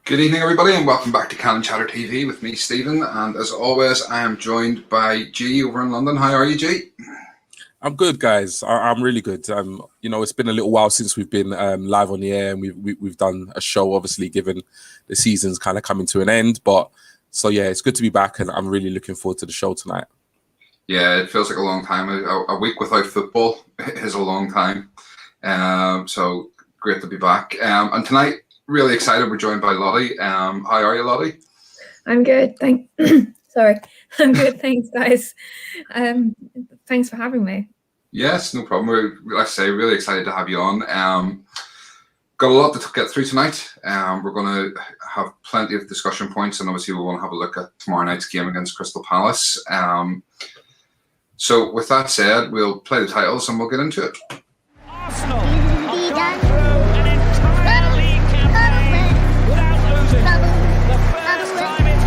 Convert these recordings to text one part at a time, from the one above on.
Good evening, everybody, and welcome back to Canon Chatter TV with me, Stephen. And as always, I am joined by G over in London. How are you, G? I'm good, guys. I'm really good. It's been a little while since we've been live on the air, and we've done a show, obviously, given the season's kind of coming to an end. But so yeah, it's good to be back, and I'm really looking forward to the show tonight. Yeah, it feels like a long time. A week without football is a long time. So great to be back. And tonight, really excited. We're joined by Lottie. How are you, Lottie? I'm good. Sorry. I'm good. Thanks, guys. Thanks for having me. Yes, no problem. We're, like I say, really excited to have you on. Got a lot to get through tonight. We're going to have plenty of discussion points, and obviously we want to have a look at tomorrow night's game against Crystal Palace. So with that said, we'll play the titles and we'll get into it. Arsenal have gone through an entire league campaign without losing. The first time it's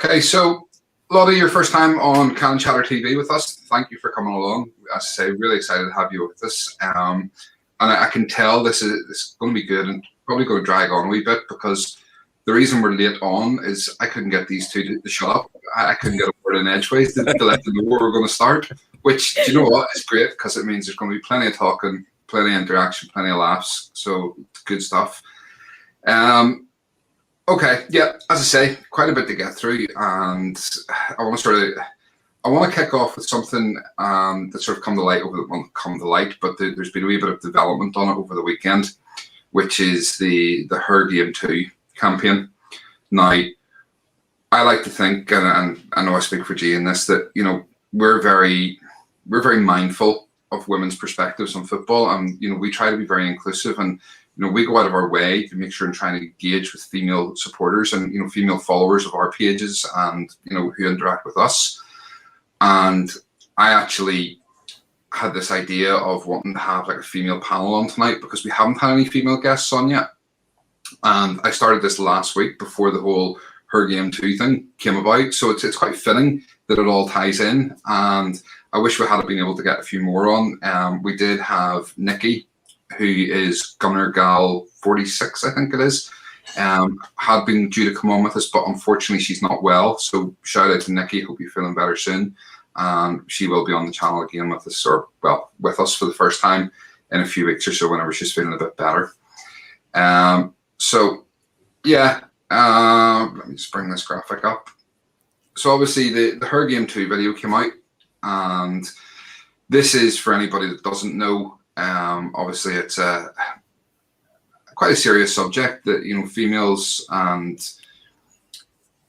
Okay, so Lottie, your first time on Canon Chatter TV with us. Thank you for coming along. As I say, really excited to have you with us. And I can tell this is going to be good and probably going to drag on a wee bit, because the reason we're late on is I couldn't get these two to shut up. I couldn't get a word in edgeways to let them know where we're going to start, which, do you know what, is great, because it means there's going to be plenty of talking, plenty of interaction, plenty of laughs. So good stuff. Okay, yeah, as I say, quite a bit to get through, and I want to kick off with something that sort of come to light but there's been a wee bit of development on it over the weekend, which is the Her Game 2 campaign. Now, I like to think, and I know I speak for G in this, that we're very mindful of women's perspectives on football, and we try to be very inclusive, and we go out of our way to make sure and try and engage with female supporters and female followers of our pages, and who interact with us. And I actually had this idea of wanting to have like a female panel on tonight, because we haven't had any female guests on yet. And I started this last week before the whole Her Game 2 thing came about, so it's quite fitting that it all ties in. And I wish we had been able to get a few more on. We did have Nikki, who is Gunner Gal 46, I think it is, had been due to come on with us, but unfortunately she's not well. So shout out to Nikki. Hope you're feeling better soon. She will be on the channel again with us, with us for the first time in a few weeks or so, whenever she's feeling a bit better. So yeah, let me just bring this graphic up. So obviously the Her Game 2 video came out, and this is, for anybody that doesn't know, obviously it's quite a serious subject that females and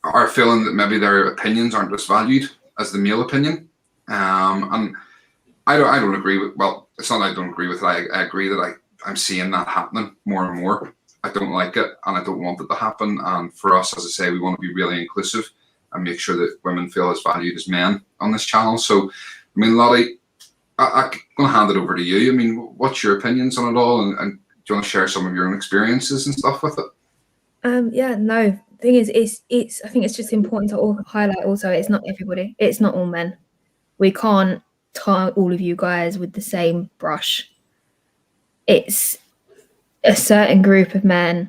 are feeling that maybe their opinions aren't as valued as the male opinion, and I don't agree with, well, it's not that I don't agree with it, I agree that I'm seeing that happening more and more. I don't like it, and I don't want it to happen. And for us, as I say, we want to be really inclusive and make sure that women feel as valued as men on this channel. So I mean, Lottie, I'm going to hand it over to you. I mean, what's your opinions on it all, and do you want to share some of your own experiences and stuff with it? Yeah, no. The thing is, I think it's just important to highlight also, it's not everybody. It's not all men. We can't tar all of you guys with the same brush. It's a certain group of men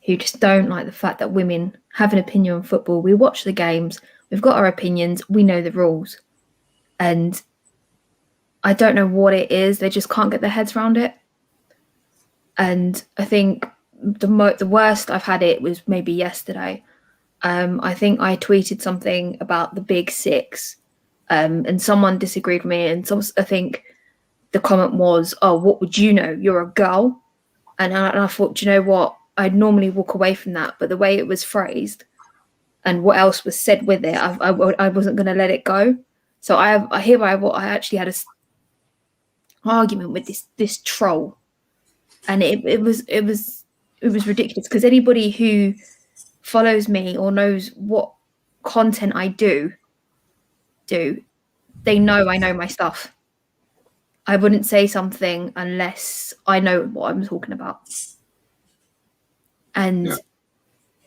who just don't like the fact that women have an opinion on football. We watch the games. We've got our opinions. We know the rules. And I don't know what it is. They just can't get their heads around it. And I think the worst I've had it was maybe yesterday. I think I tweeted something about the Big Six, and someone disagreed with me. And I think the comment was, "Oh, what would you know? You're a girl." And I thought, do you know what? I'd normally walk away from that, but the way it was phrased and what else was said with it, I wasn't going to let it go. So I actually had a argument with this troll, and it was ridiculous, because anybody who follows me or knows what content I do, they know I know my stuff. I wouldn't say something unless I know what I'm talking about. And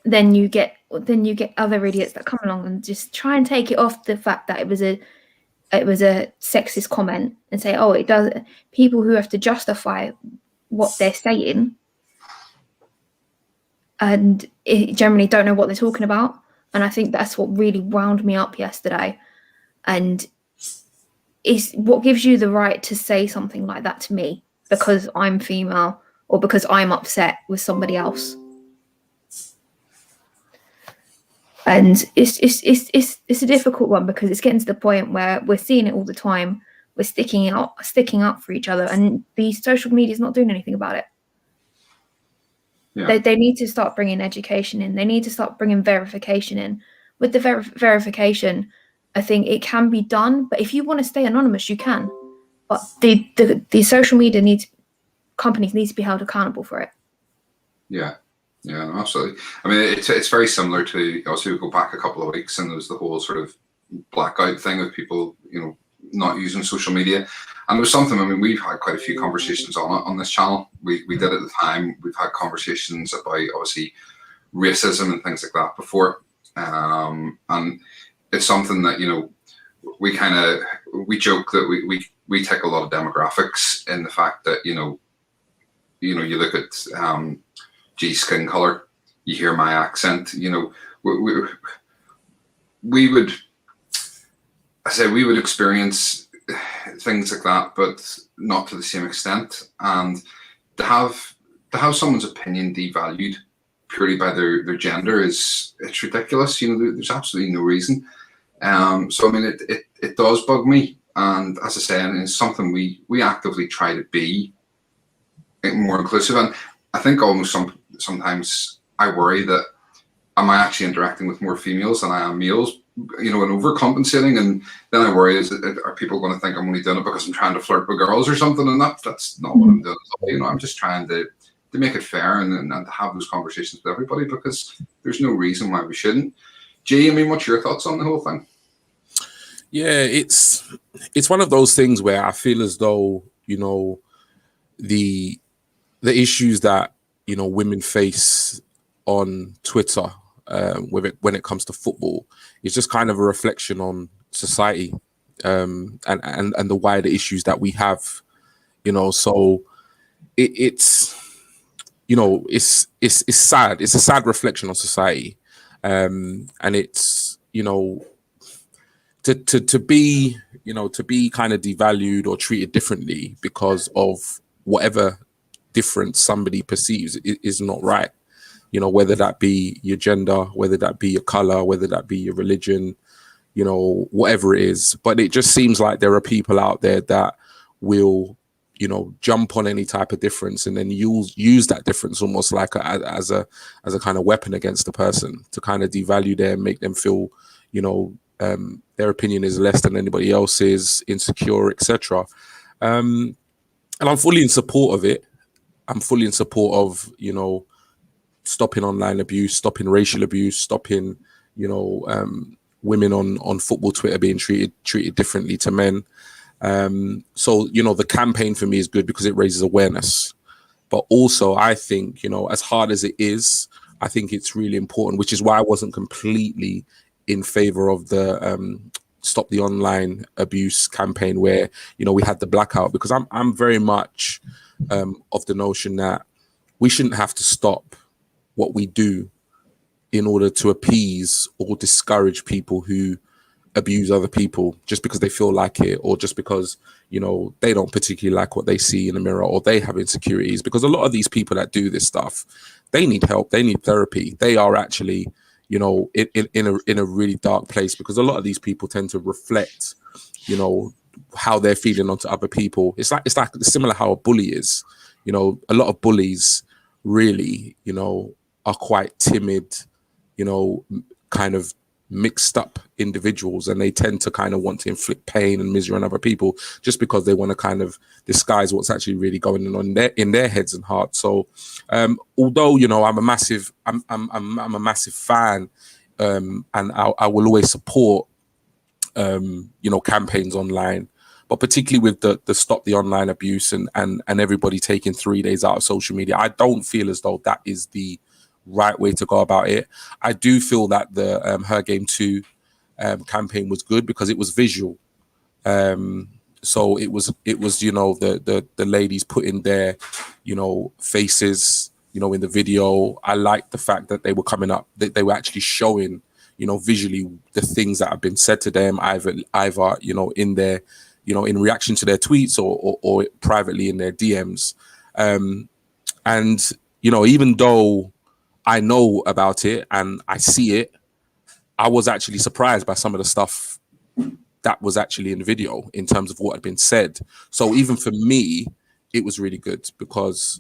then you get then you get other idiots that come along and just try and take it off the fact that it was a sexist comment and say, oh, it does. People who have to justify what they're saying and generally don't know what they're talking about. And I think that's what really wound me up yesterday. And it's what gives you the right to say something like that to me because I'm female or because I'm upset with somebody else. And it's a difficult one because it's getting to the point where we're seeing it all the time. We're sticking up for each other, and the social media is not doing anything about it. Yeah. They need to start bringing education in. They need to start bringing verification in. With the verification, I think it can be done. But if you want to stay anonymous, you can. But the social media companies need to be held accountable for it. Yeah. Yeah, no, absolutely. I mean, it's very similar to, also we go back a couple of weeks and there was the whole sort of blackout thing of people, not using social media. And there's something, I mean, we've had quite a few conversations on it on this channel. We did at the time. We've had conversations about obviously racism and things like that before. And it's something that, we joke that we take a lot of demographics in the fact that, you look at, skin color, you hear my accent, we would experience things like that, but not to the same extent. And to have someone's opinion devalued purely by their gender it's ridiculous. There's absolutely no reason. So I mean, it does bug me. And as I say, and it's something we actively try to be more inclusive. And I think almost sometimes I worry that am I actually interacting with more females than I am males, and overcompensating. And then I worry, are people going to think I'm only doing it because I'm trying to flirt with girls or something? And that's not what I'm doing. I'm just trying to make it fair and to have those conversations with everybody because there's no reason why we shouldn't. Jay, I mean, what's your thoughts on the whole thing? Yeah, it's one of those things where I feel as though, the issues that women face on Twitter when it comes to football is just kind of a reflection on society and the wider issues that we have. So it's sad. It's a sad reflection on society, and it's to be kind of devalued or treated differently because of whatever difference somebody perceives is not right. Whether that be your gender, whether that be your color, whether that be your religion, whatever it is. But it just seems like there are people out there that will, jump on any type of difference and then use that difference almost like as a kind of weapon against the person to kind of devalue them, make them feel, their opinion is less than anybody else's, insecure, etc. And I'm fully in support of it. I'm fully in support of, stopping online abuse, stopping racial abuse, stopping, women on football Twitter being treated differently to men. So, the campaign for me is good because it raises awareness. But also, I think, as hard as it is, I think it's really important, which is why I wasn't completely in favor of the Stop the Online Abuse campaign where, we had the blackout, because I'm very much of the notion that we shouldn't have to stop what we do in order to appease or discourage people who abuse other people just because they feel like it, or just because they don't particularly like what they see in the mirror, or they have insecurities. Because a lot of these people that do this stuff, they need help, they need therapy. They are actually in a really dark place, because a lot of these people tend to reflect how they're feeling onto other people. It's like similar how a bully is. A lot of bullies really are quite timid, kind of mixed up individuals, and they tend to kind of want to inflict pain and misery on other people just because they want to kind of disguise what's actually really going on in their heads and hearts. So although I'm a massive fan, and I will always support campaigns online, but particularly with the Stop the Online Abuse and everybody taking 3 days out of social media, I don't feel as though that is the right way to go about it. I do feel that the Her Game 2 campaign was good because it was visual. So it was the ladies putting their faces in the video. I liked the fact that they were coming up, that they were actually showing visually the things that have been said to them, either in their in reaction to their tweets or privately in their DMs. And even though I know about it and I see it, I was actually surprised by some of the stuff that was actually in the video in terms of what had been said. So even for me, it was really good because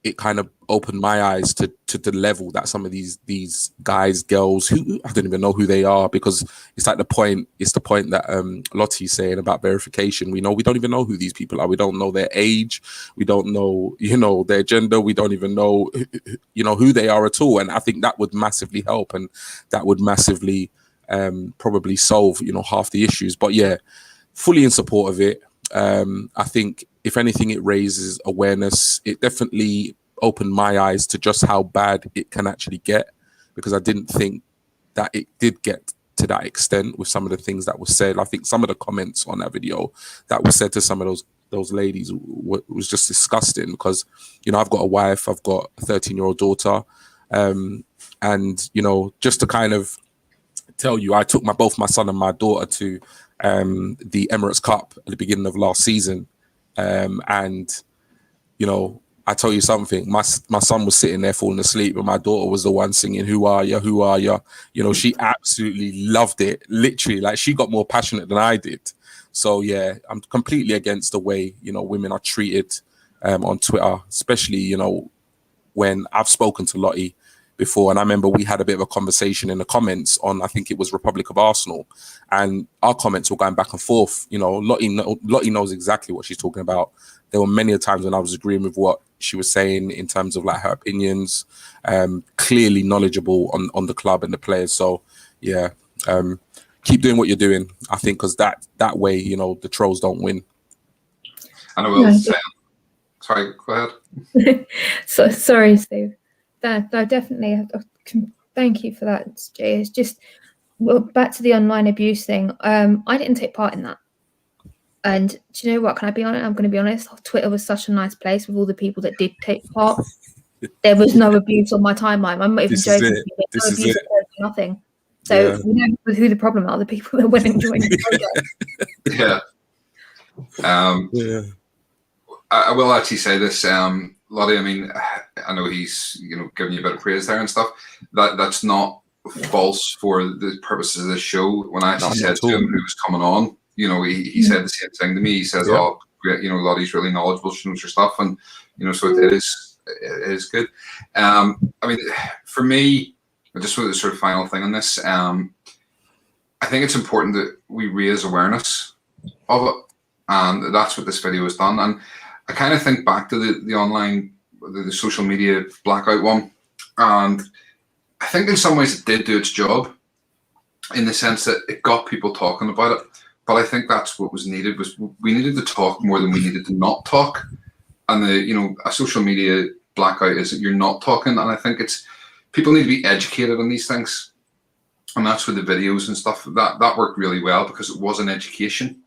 it kind of opened my eyes to the level that some of these guys, girls, who I don't even know who they are, because it's like the point that Lottie's saying about verification. We don't even know who these people are. We don't know their age. We don't know, their gender. We don't even know, who they are at all. And I think that would massively help, and that would massively probably solve, half the issues. But yeah, fully in support of it. I think if anything, it raises awareness. It definitely opened my eyes to just how bad it can actually get, because I didn't think that it did get to that extent with some of the things that were said. I think some of the comments on that video that was said to some of those ladies was just disgusting, because I've got a wife, I've got a 13-year-old daughter, and just to kind of tell you, I took both my son and my daughter to the Emirates Cup at the beginning of last season, and I tell you something, my son was sitting there falling asleep, and my daughter was the one singing "Who are you? Who are you?" She absolutely loved it. Literally, like, she got more passionate than I did. So yeah, I'm completely against the way women are treated on Twitter, especially when I've spoken to Lottie before, and I remember we had a bit of a conversation in the comments on, I think it was Republic of Arsenal, and our comments were going back and forth. Lottie knows exactly what she's talking about. There were many times when I was agreeing with what she was saying in terms of like her opinions, clearly knowledgeable on the club and the players. So yeah, keep doing what you're doing, I think, because that way the trolls don't win. And I will say, sorry, go ahead. So sorry, Steve. No, definitely. Thank you for that, Jay. It's just, well, back to the online abuse thing. I didn't take part in that. And do you know what? Can I be honest? I'm going to be honest. Twitter was such a nice place with all the people that did take part. There was no abuse on my timeline. I'm not even joking. There's no abuse, nothing. So we know who the problem are, the people that went and joined the project. Yeah. I will actually say this, Lottie. I mean, I know he's giving you a bit of praise there and stuff. That's not false for the purposes of this show. When I actually said to him who was coming on, he said the same thing to me. He says, "Oh, Lottie's really knowledgeable. She knows her stuff," and so it is good. I mean, for me, just with the sort of final thing on this, I think it's important that we raise awareness of it, and that's what this video has done. And I kind of think back to the online, the social media blackout one, and I think in some ways it did do its job, in the sense that it got people talking about it. But I think that's what was needed. Was we needed to talk more than we needed to not talk. And a social media blackout is that you're not talking. And I think people need to be educated on these things. And that's with the videos and stuff. That worked really well because it was an education.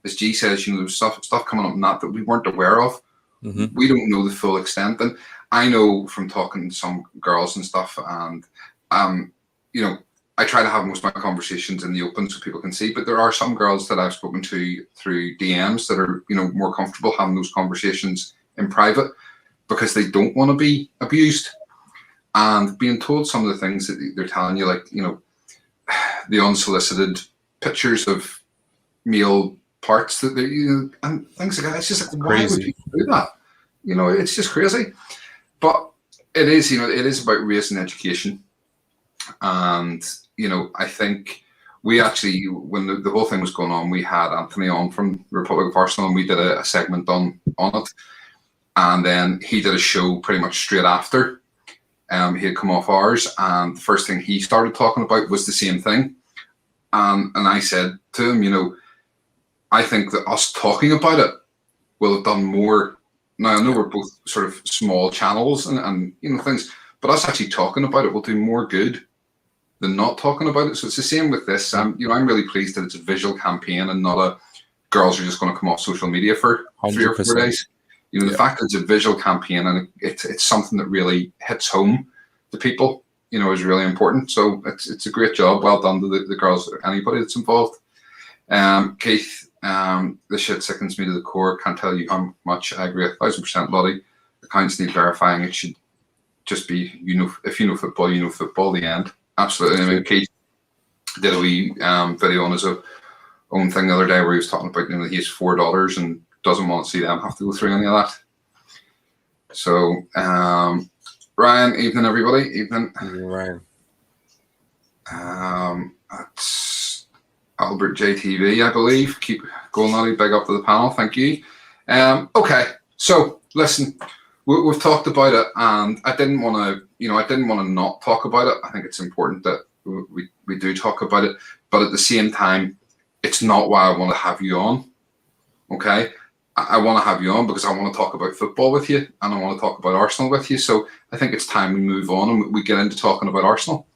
As G says, there was stuff coming up that we weren't aware of. Mm-hmm. We don't know the full extent. And I know from talking to some girls and stuff, and I try to have most of my conversations in the open so people can see, but there are some girls that I've spoken to through DMs that are, more comfortable having those conversations in private because they don't want to be abused, and being told some of the things that they're telling you, like, the unsolicited pictures of male parts that they, and things like that. It's just like, why would people do that? It's just crazy. But it is, it is about raising education. And, I think we actually, when the whole thing was going on, we had Anthony on from Republic of Arsenal, and we did a segment on it. And then he did a show pretty much straight after. He had come off ours, and the first thing he started talking about was the same thing. And I said to him, I think that us talking about it will have done more. Now, I know we're both sort of small channels and things, but us actually talking about it will do more good than not talking about it. So it's the same with this. I'm really pleased that it's a visual campaign and not a girls are just going to come off social media for 3 or 4 days. The fact that it's a visual campaign and it's something that really hits home to people, is really important. So it's a great job. Well done to the girls, anybody that's involved. Keith, this shit sickens me to the core. Can't tell you how much. I agree 1,000%, Lottie. Accounts need verifying. It should just be, if you know football, the end. Absolutely. I mean, Keith did a wee video on his own thing the other day where he was talking about he has $4 and doesn't want to see them have to go through any of that. So, Ryan, evening everybody. Evening. Ryan. That's Albert JTV, I believe. Keep going, Lottie. Big up to the panel. Thank you. Okay, so listen, we've talked about it, and I didn't want to not talk about it. I think it's important that we do talk about it, but at the same time, it's not why I want to have you on. Okay, I want to have you on because I want to talk about football with you, and I want to talk about Arsenal with you. So I think it's time we move on and we get into talking about Arsenal.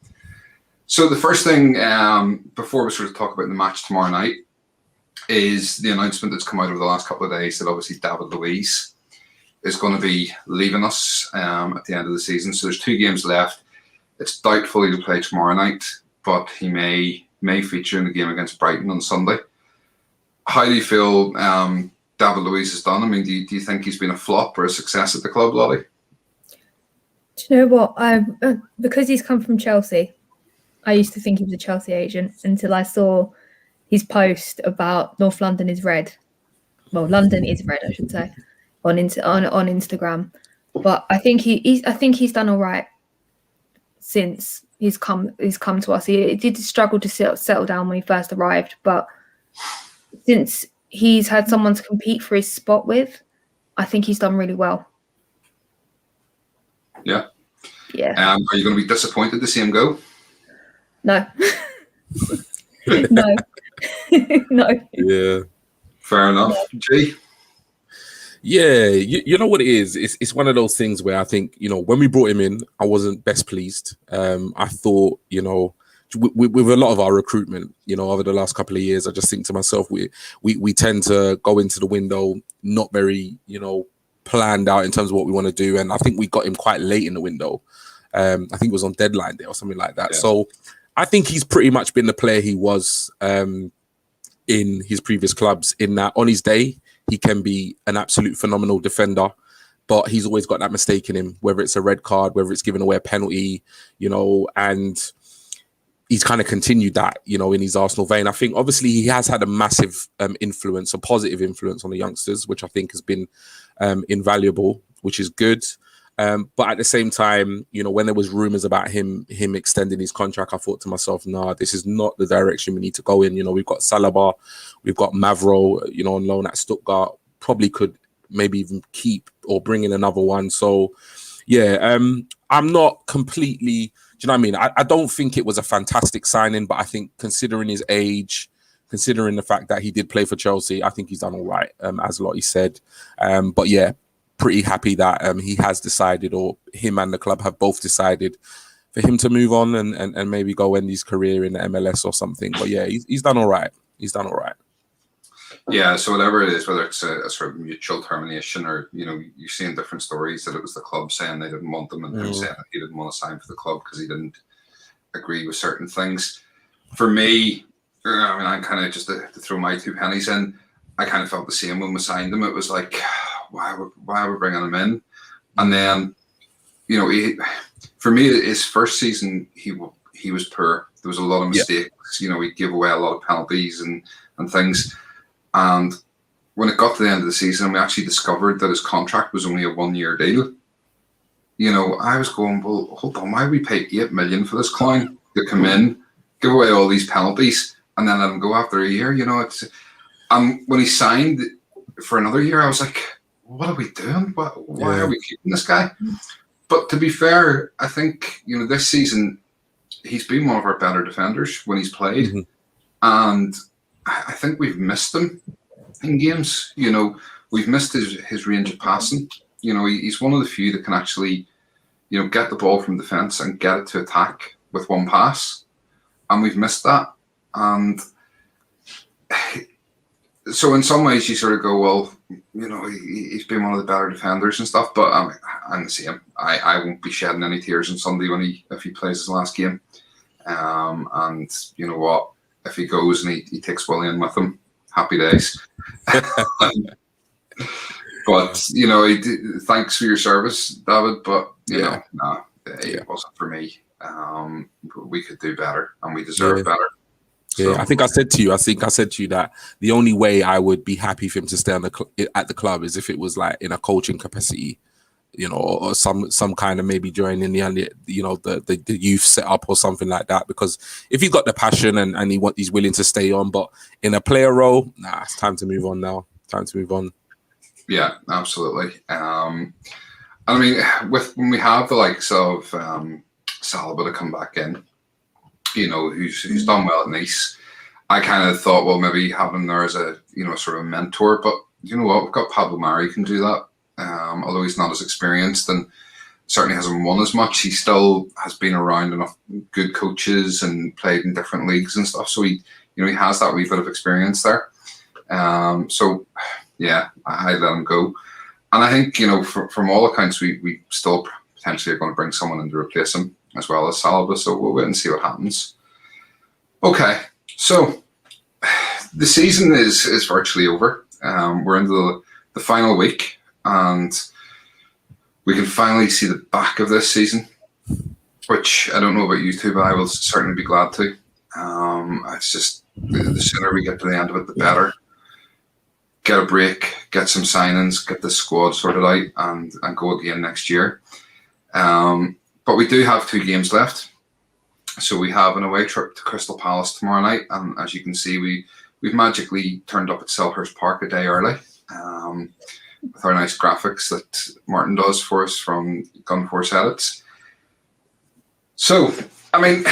So the first thing, before we sort of talk about the match tomorrow night, is the announcement that's come out over the last couple of days that obviously David Luiz is going to be leaving us at the end of the season. So there's 2 games left. It's doubtful he'll play tomorrow night, but he may feature in the game against Brighton on Sunday. How do you feel David Luiz has done? I mean, do you think he's been a flop or a success at the club, Lottie? Do you know what? Because he's come from Chelsea, I used to think he was a Chelsea agent until I saw his post about North London is red. Well, London is red, I should say, on Instagram. But I think he's done all right since he's come to us. He did struggle to settle down when he first arrived, but since he's had someone to compete for his spot with, I think he's done really well. Yeah. Yeah. Are you going to be disappointed to see him go? No. No. No. Yeah. Fair enough. G? Yeah, you know what it is? It's one of those things where I think, when we brought him in, I wasn't best pleased. I thought, with a lot of our recruitment, over the last couple of years, I just think to myself, we tend to go into the window not very, planned out in terms of what we want to do. And I think we got him quite late in the window. I think it was on deadline day or something like that. Yeah. So I think he's pretty much been the player he was in his previous clubs, in that on his day, he can be an absolute phenomenal defender, but he's always got that mistake in him, whether it's a red card, whether it's giving away a penalty, and he's kind of continued that, in his Arsenal vein. I think obviously he has had a massive influence, a positive influence on the youngsters, which I think has been invaluable, which is good. But at the same time, when there was rumors about him extending his contract, I thought to myself, nah, this is not the direction we need to go in. We've got Saliba, we've got Mavro, on loan at Stuttgart, probably could maybe even keep or bring in another one. So, yeah, I'm not completely, do you know what I mean? I don't think it was a fantastic signing, but I think considering his age, considering the fact that he did play for Chelsea, I think he's done all right, as Lottie said. But yeah, pretty happy that he has decided, or him and the club have both decided, for him to move on and maybe go end his career in the MLS or something. But yeah, he's done all right. He's done all right. Yeah, so whatever it is, whether it's a sort of mutual termination or, you've seen different stories that it was the club saying they didn't want them and him saying that he didn't want to sign for the club because he didn't agree with certain things. For me, I kind of, just to throw my 2 pennies in, I kind of felt the same when we signed him. It was like, why are we bringing him in? And then, for me, his first season, he was poor. There was a lot of mistakes. Yeah. He gave away a lot of penalties and things. And when it got to the end of the season, we actually discovered that his contract was only a 1-year deal. I was going, well, hold on, why we pay $8 million for this clown to come in, give away all these penalties, and then let him go after a year? It's when he signed for another year, I was like, what are we doing? Why are we keeping this guy? But to be fair, I think, this season, he's been one of our better defenders when he's played. Mm-hmm. And I think we've missed him in games. We've missed his range of passing. He's one of the few that can actually, get the ball from defence and get it to attack with one pass. And we've missed that. And so in some ways you sort of go, well, he's been one of the better defenders and stuff, but I'm the same. I won't be shedding any tears on Sunday if he plays his last game. And you know what? If he goes and he takes William with him, happy days. But thanks for your service, David. But it wasn't for me. We could do better, and we deserve better. Yeah, so. I think I said to you that the only way I would be happy for him to stay at the club is if it was like in a coaching capacity, or some kind of maybe joining the youth setup or something like that. Because if he's got the passion and he's willing to stay on, but in a player role, it's time to move on now. Time to move on. Yeah, absolutely. I mean, when we have the likes of Saliba to come back in, who's done well at Nice, I kind of thought, well, maybe having him there as a sort of mentor. But you know what, we've got Pablo Mari who can do that. Although he's not as experienced and certainly hasn't won as much, he still has been around enough good coaches and played in different leagues and stuff. So he has that wee bit of experience there. So yeah, I let him go. And I think, from all accounts, we still potentially are going to bring someone in to replace him as well as Saliba. So we'll wait and see what happens. Okay, so the season is virtually over. We're into the final week, and we can finally see the back of this season, which I don't know about you two, but I will certainly be glad to. It's just the sooner we get to the end of it, the better. Get a break, get some signings, get the squad sorted out, and go again next year. But we do have 2 games left. So we have an away trip to Crystal Palace tomorrow night, and as you can see, we've magically turned up at Selhurst Park a day early. With our nice graphics that Martin does for us from Gunforce Edits. So, I mean,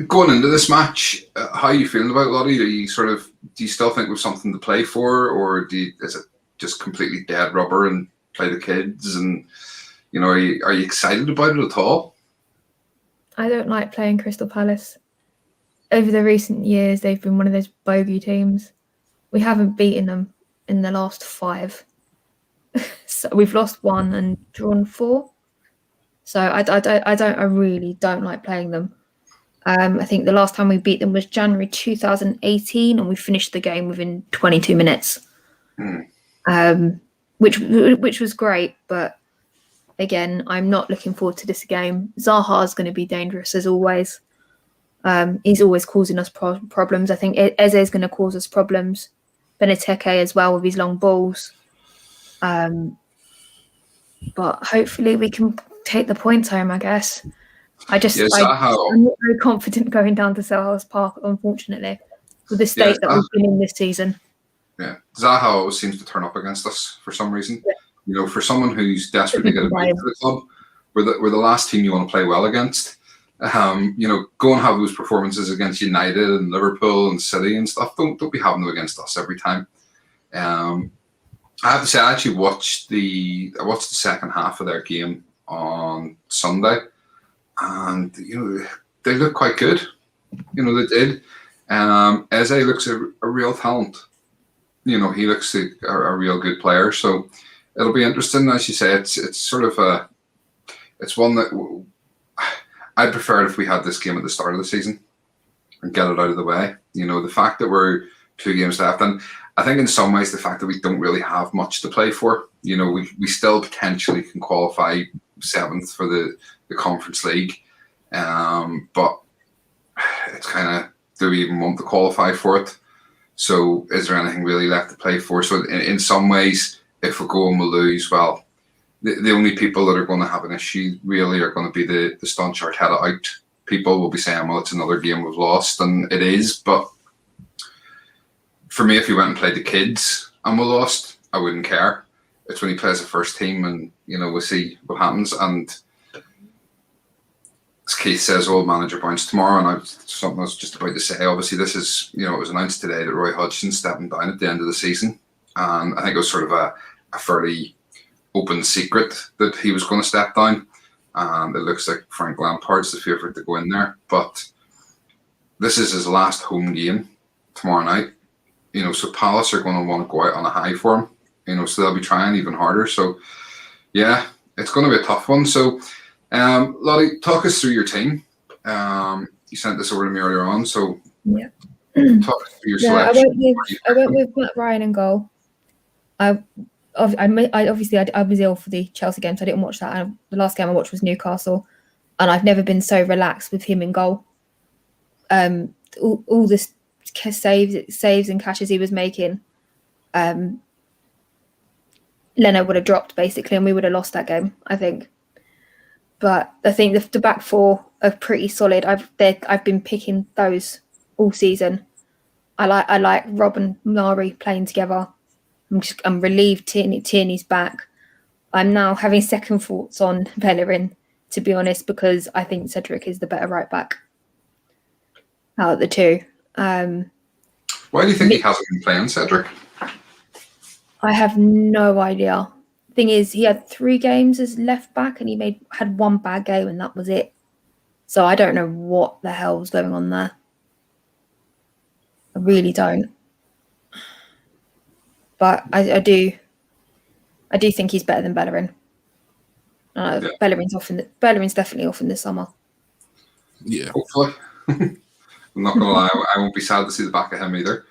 going into this match, how are you feeling about Lottie? Do you still think we've something to play for, or is it just completely dead rubber and play the kids? And are you excited about it at all? I don't like playing Crystal Palace. Over the recent years, they've been one of those bogey teams. We haven't beaten them in the last 5. So we've lost 1 and drawn 4. So I really don't like playing them. I think the last time we beat them was January 2018, and we finished the game within 22 minutes, which was great. But again, I'm not looking forward to this game. Zaha is going to be dangerous as always. He's always causing us problems. I think Eze is going to cause us problems. Beniteke as well with his long balls. But hopefully we can take the points home, I guess. I'm not very confident going down to Selhurst Park, unfortunately, with the state that we've been in this season. Yeah, Zaha always seems to turn up against us for some reason. Yeah. For someone who's desperate to get a move to the club, we're the last team you want to play well against. Go and have those performances against United and Liverpool and City and stuff. Don't be having them against us every time. I have to say, I actually watched the second half of their game on Sunday, and they look quite good. They did. Eze looks a real talent. He looks a real good player. So it'll be interesting, as you say. It's sort of it's one that I'd prefer it if we had this game at the start of the season and get it out of the way. The fact that we're 2 games left, and I think in some ways the fact that we don't really have much to play for. We still potentially can qualify 7th for the Conference League, but it's kind of, do we even want to qualify for it? So is there anything really left to play for? So in some ways, if we go and we lose, well, the only people that are going to have an issue really are going to be the staunch Arteta out people. Will be saying, well, it's another game we've lost, and it is. But for me, if he went and played the kids and we lost, I wouldn't care. It's when he plays the first team, and we'll see what happens. And as Keith says, old manager bounce tomorrow, and something I was just about to say. Obviously, this is it was announced today that Roy Hodgson stepping down at the end of the season, and I think it was sort of a fairly open secret that he was going to step down. and it looks like Frank Lampard's the favourite to go in there. But this is his last home game tomorrow night. So Palace are going to want to go out on a high for him. So they'll be trying even harder. So, yeah, it's going to be a tough one. So, Lottie, talk us through your team. You sent this over to me earlier on. So, yeah. Talk us through your selection. I went with Matt Ryan in goal. I was ill for the Chelsea game, so I didn't watch that. The last game I watched was Newcastle, and I've never been so relaxed with him in goal. All the saves and catches he was making, Leno would have dropped basically, and we would have lost that game, I think. But I think the back four are pretty solid. I've been picking those all season. I like Rob and Mari playing together. I'm relieved Tierney's back. I'm now having second thoughts on Bellerin, to be honest, because I think Cedric is the better right back out of the two. Why do you think he hasn't been playing, Cedric? I have no idea. Thing is, he had 3 games as left back, and he had 1 bad game, and that was it. So I don't know what the hell was going on there. I really don't. But I do think he's better than Bellerin. Yeah. Bellerin's definitely off in the summer. Yeah. Hopefully. I'm not gonna lie, I won't be sad to see the back of him either.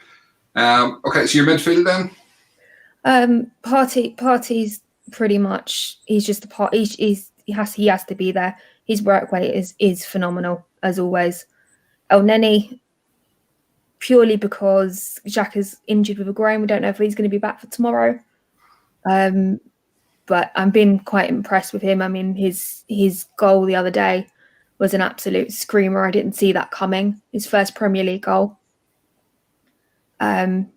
Okay, so your midfield then? Party's pretty much, he's just a part. He has to be there. His work rate is phenomenal as always. El Neni, purely because Jack is injured with a groin. We don't know if he's going to be back for tomorrow. But I'm being quite impressed with him. I mean, his goal the other day was an absolute screamer. I didn't see that coming. His first Premier League goal. And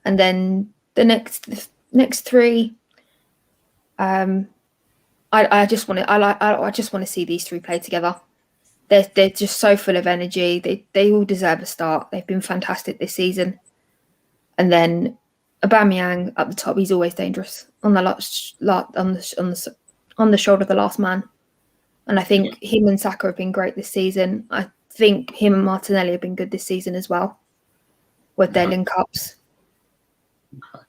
then the next 3. I just want to see these 3 play together. They're just so full of energy. They all deserve a start. They've been fantastic this season. And then Aubameyang up the top, he's always dangerous on the shoulder of the last man. And I think him and Saka have been great this season. I think him and Martinelli have been good this season as well with their link-ups. Okay.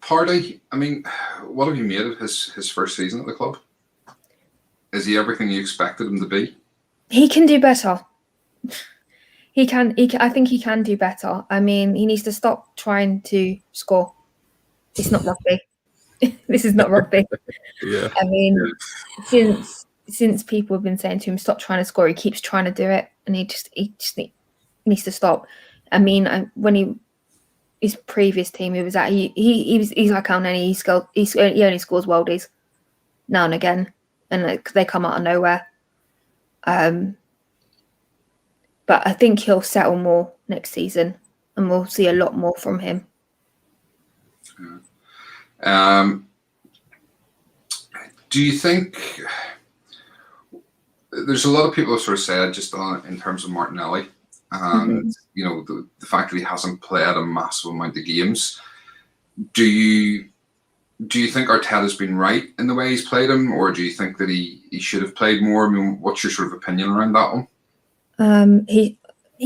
Partey, I mean, what have you made of his first season at the club? Is he everything you expected him to be? He can do better. He can. I think he can do better. I mean, he needs to stop trying to score. It's not rugby. This is not rugby. Yeah. I mean, since people have been saying to him, stop trying to score, he keeps trying to do it, and he needs to stop. I mean, when his previous team he was at, he's like El Neni. He only scores worldies now and again, and they come out of nowhere. But I think he'll settle more next season, and we'll see a lot more from him. Do you think there's a lot of people have sort of said just in terms of Martinelli and the fact that he hasn't played a massive amount of games? Do you think Arteta's been right in the way he's played him, or do you think that he should have played more? I mean, what's your sort of opinion around that one? He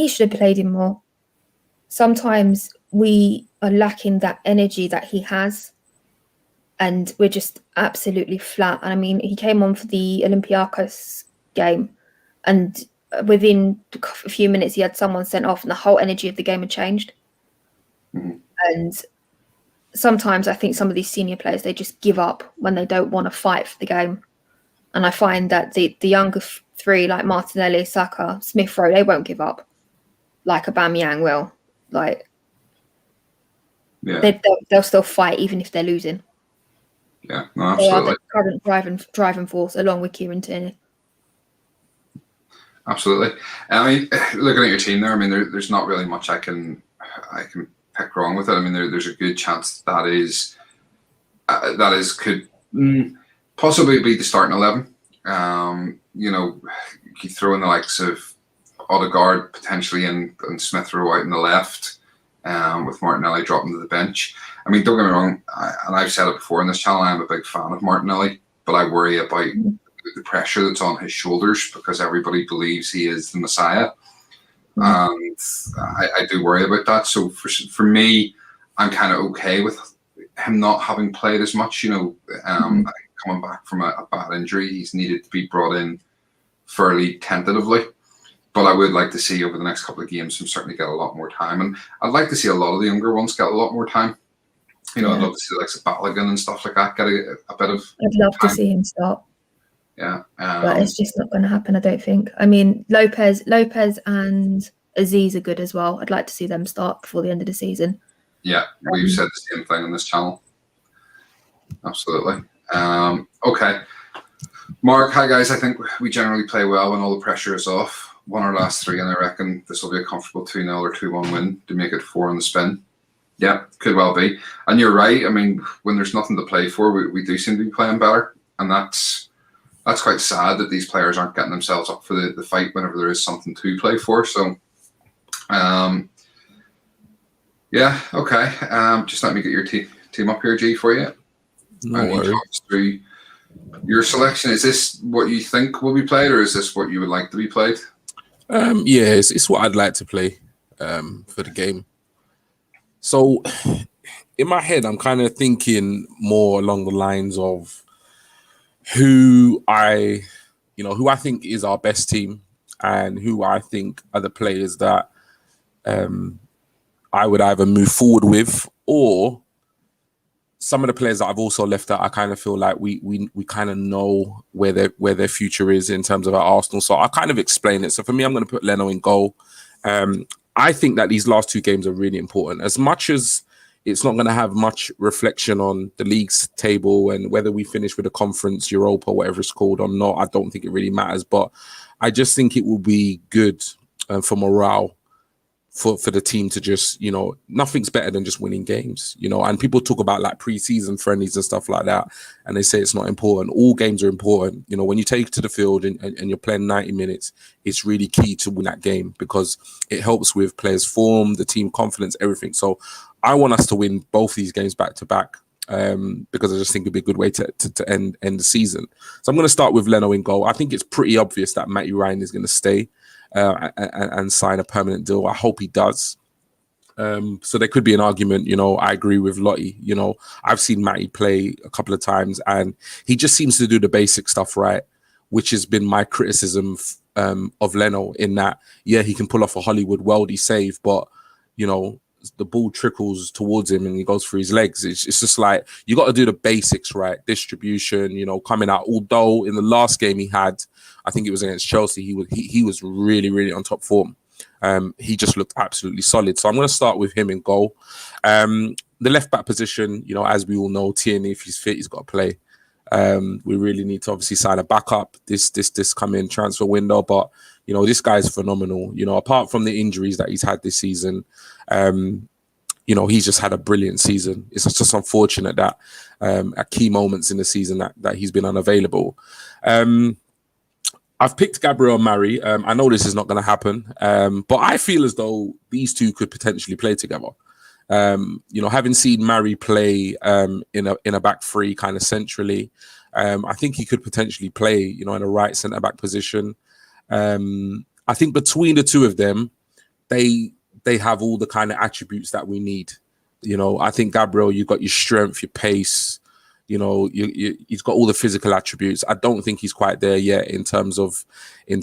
should have played him more. Sometimes we are lacking that energy that he has, and we're just absolutely flat. And I mean, he came on for the Olympiacos game, and within a few minutes he had someone sent off, and the whole energy of the game had changed. Mm-hmm. And sometimes I think some of these senior players, they just give up when they don't want to fight for the game. And I find that the younger 3, like Martinelli, Saka, Smith Rowe, they won't give up like Aubameyang will. Like, they'll still fight even if they're losing. Yeah, no, absolutely. They are the current driving force along with Kieran Tierney. Absolutely. I mean, looking at your team there, I mean, there's not really much I can pick wrong with it. I mean, there's a good chance that could possibly be the starting 11. You throw in the likes of Odegaard potentially and Smith Rowe out in the left, with Martinelli dropping to the bench. I mean, don't get me wrong, and I've said it before in this channel, I'm a big fan of Martinelli. but I worry about the pressure that's on his shoulders because everybody believes he is the Messiah. And I do worry about that. So for me, I'm kind of okay with him not having played as much. Coming back from a bad injury, he's needed to be brought in fairly tentatively. But I would like to see over the next couple of games him certainly get a lot more time. And I'd like to see a lot of the younger ones get a lot more time. I'd love to see like Balogun and stuff like that get a bit of I'd love time. to see him start. Yeah. But it's just not going to happen, I don't think. I mean, Lopez and Aziz are good as well. I'd like to see them start before the end of the season. Yeah, we've said the same thing on this channel. Absolutely. Okay. Mark, hi guys. I think we generally play well when all the pressure is off. Won our last 3, and I reckon this will be a comfortable 2-0 or 2-1 win to make it 4 on the spin. Yeah, could well be. And you're right. I mean, when there's nothing to play for, we do seem to be playing better. And that's quite sad that these players aren't getting themselves up for the fight whenever there is something to play for. So, yeah, okay. Just let me get your team up here, G, for you. No worries. Talk us through your selection. Is this what you think will be played, or is this what you would like to be played? Yeah, it's what I'd like to play for the game. So in my head, I'm kind of thinking more along the lines of who I think is our best team and who I think are the players that I would either move forward with, or some of the players that I've also left out. I kind of feel like we kind of know where their future is in terms of our Arsenal. So I'll kind of explain it. So for me, I'm going to put Leno in goal. I think that these last 2 games are really important. As much as it's not going to have much reflection on the league's table and whether we finish with a conference, Europa, whatever it's called or not, I don't think it really matters. But I just think it will be good for morale for the team to just, nothing's better than just winning games, and people talk about like pre-season friendlies and stuff like that, and they say it's not important. All games are important. When you take it to the field and you're playing 90 minutes, it's really key to win that game because it helps with players' form, the team confidence, everything. So I want us to win both these games back to back because I just think it'd be a good way to end the season. So I'm going to start with Leno in goal. I think it's pretty obvious that Matty Ryan is going to stay and sign a permanent deal. I hope he does. So there could be an argument, I agree with Lottie. I've seen Matty play a couple of times and he just seems to do the basic stuff right, which has been my criticism of Leno in that, yeah, he can pull off a Hollywood worldie save, but, the ball trickles towards him and he goes through his legs. It's just like, you got to do the basics right. Distribution, coming out. Although in the last game he had, I think it was against Chelsea, he was really, really on top form. He just looked absolutely solid. So I'm going to start with him in goal. The left back position, as we all know, Tierney, if he's fit, he's got to play. We really need to obviously sign a backup this coming transfer window. But, this guy's phenomenal. Apart from the injuries that he's had this season, he's just had a brilliant season. It's just unfortunate that at key moments in the season that he's been unavailable. I've picked Gabriel Mari. I know this is not going to happen, but I feel as though these two could potentially play together. Having seen Mari play in a back 3 kind of centrally, I think he could potentially play, in a right centre back position. I think between the two of them, they have all the kind of attributes that we need. I think Gabriel, you've got your strength, your pace. He's got all the physical attributes. I don't think he's quite there yet in terms of his,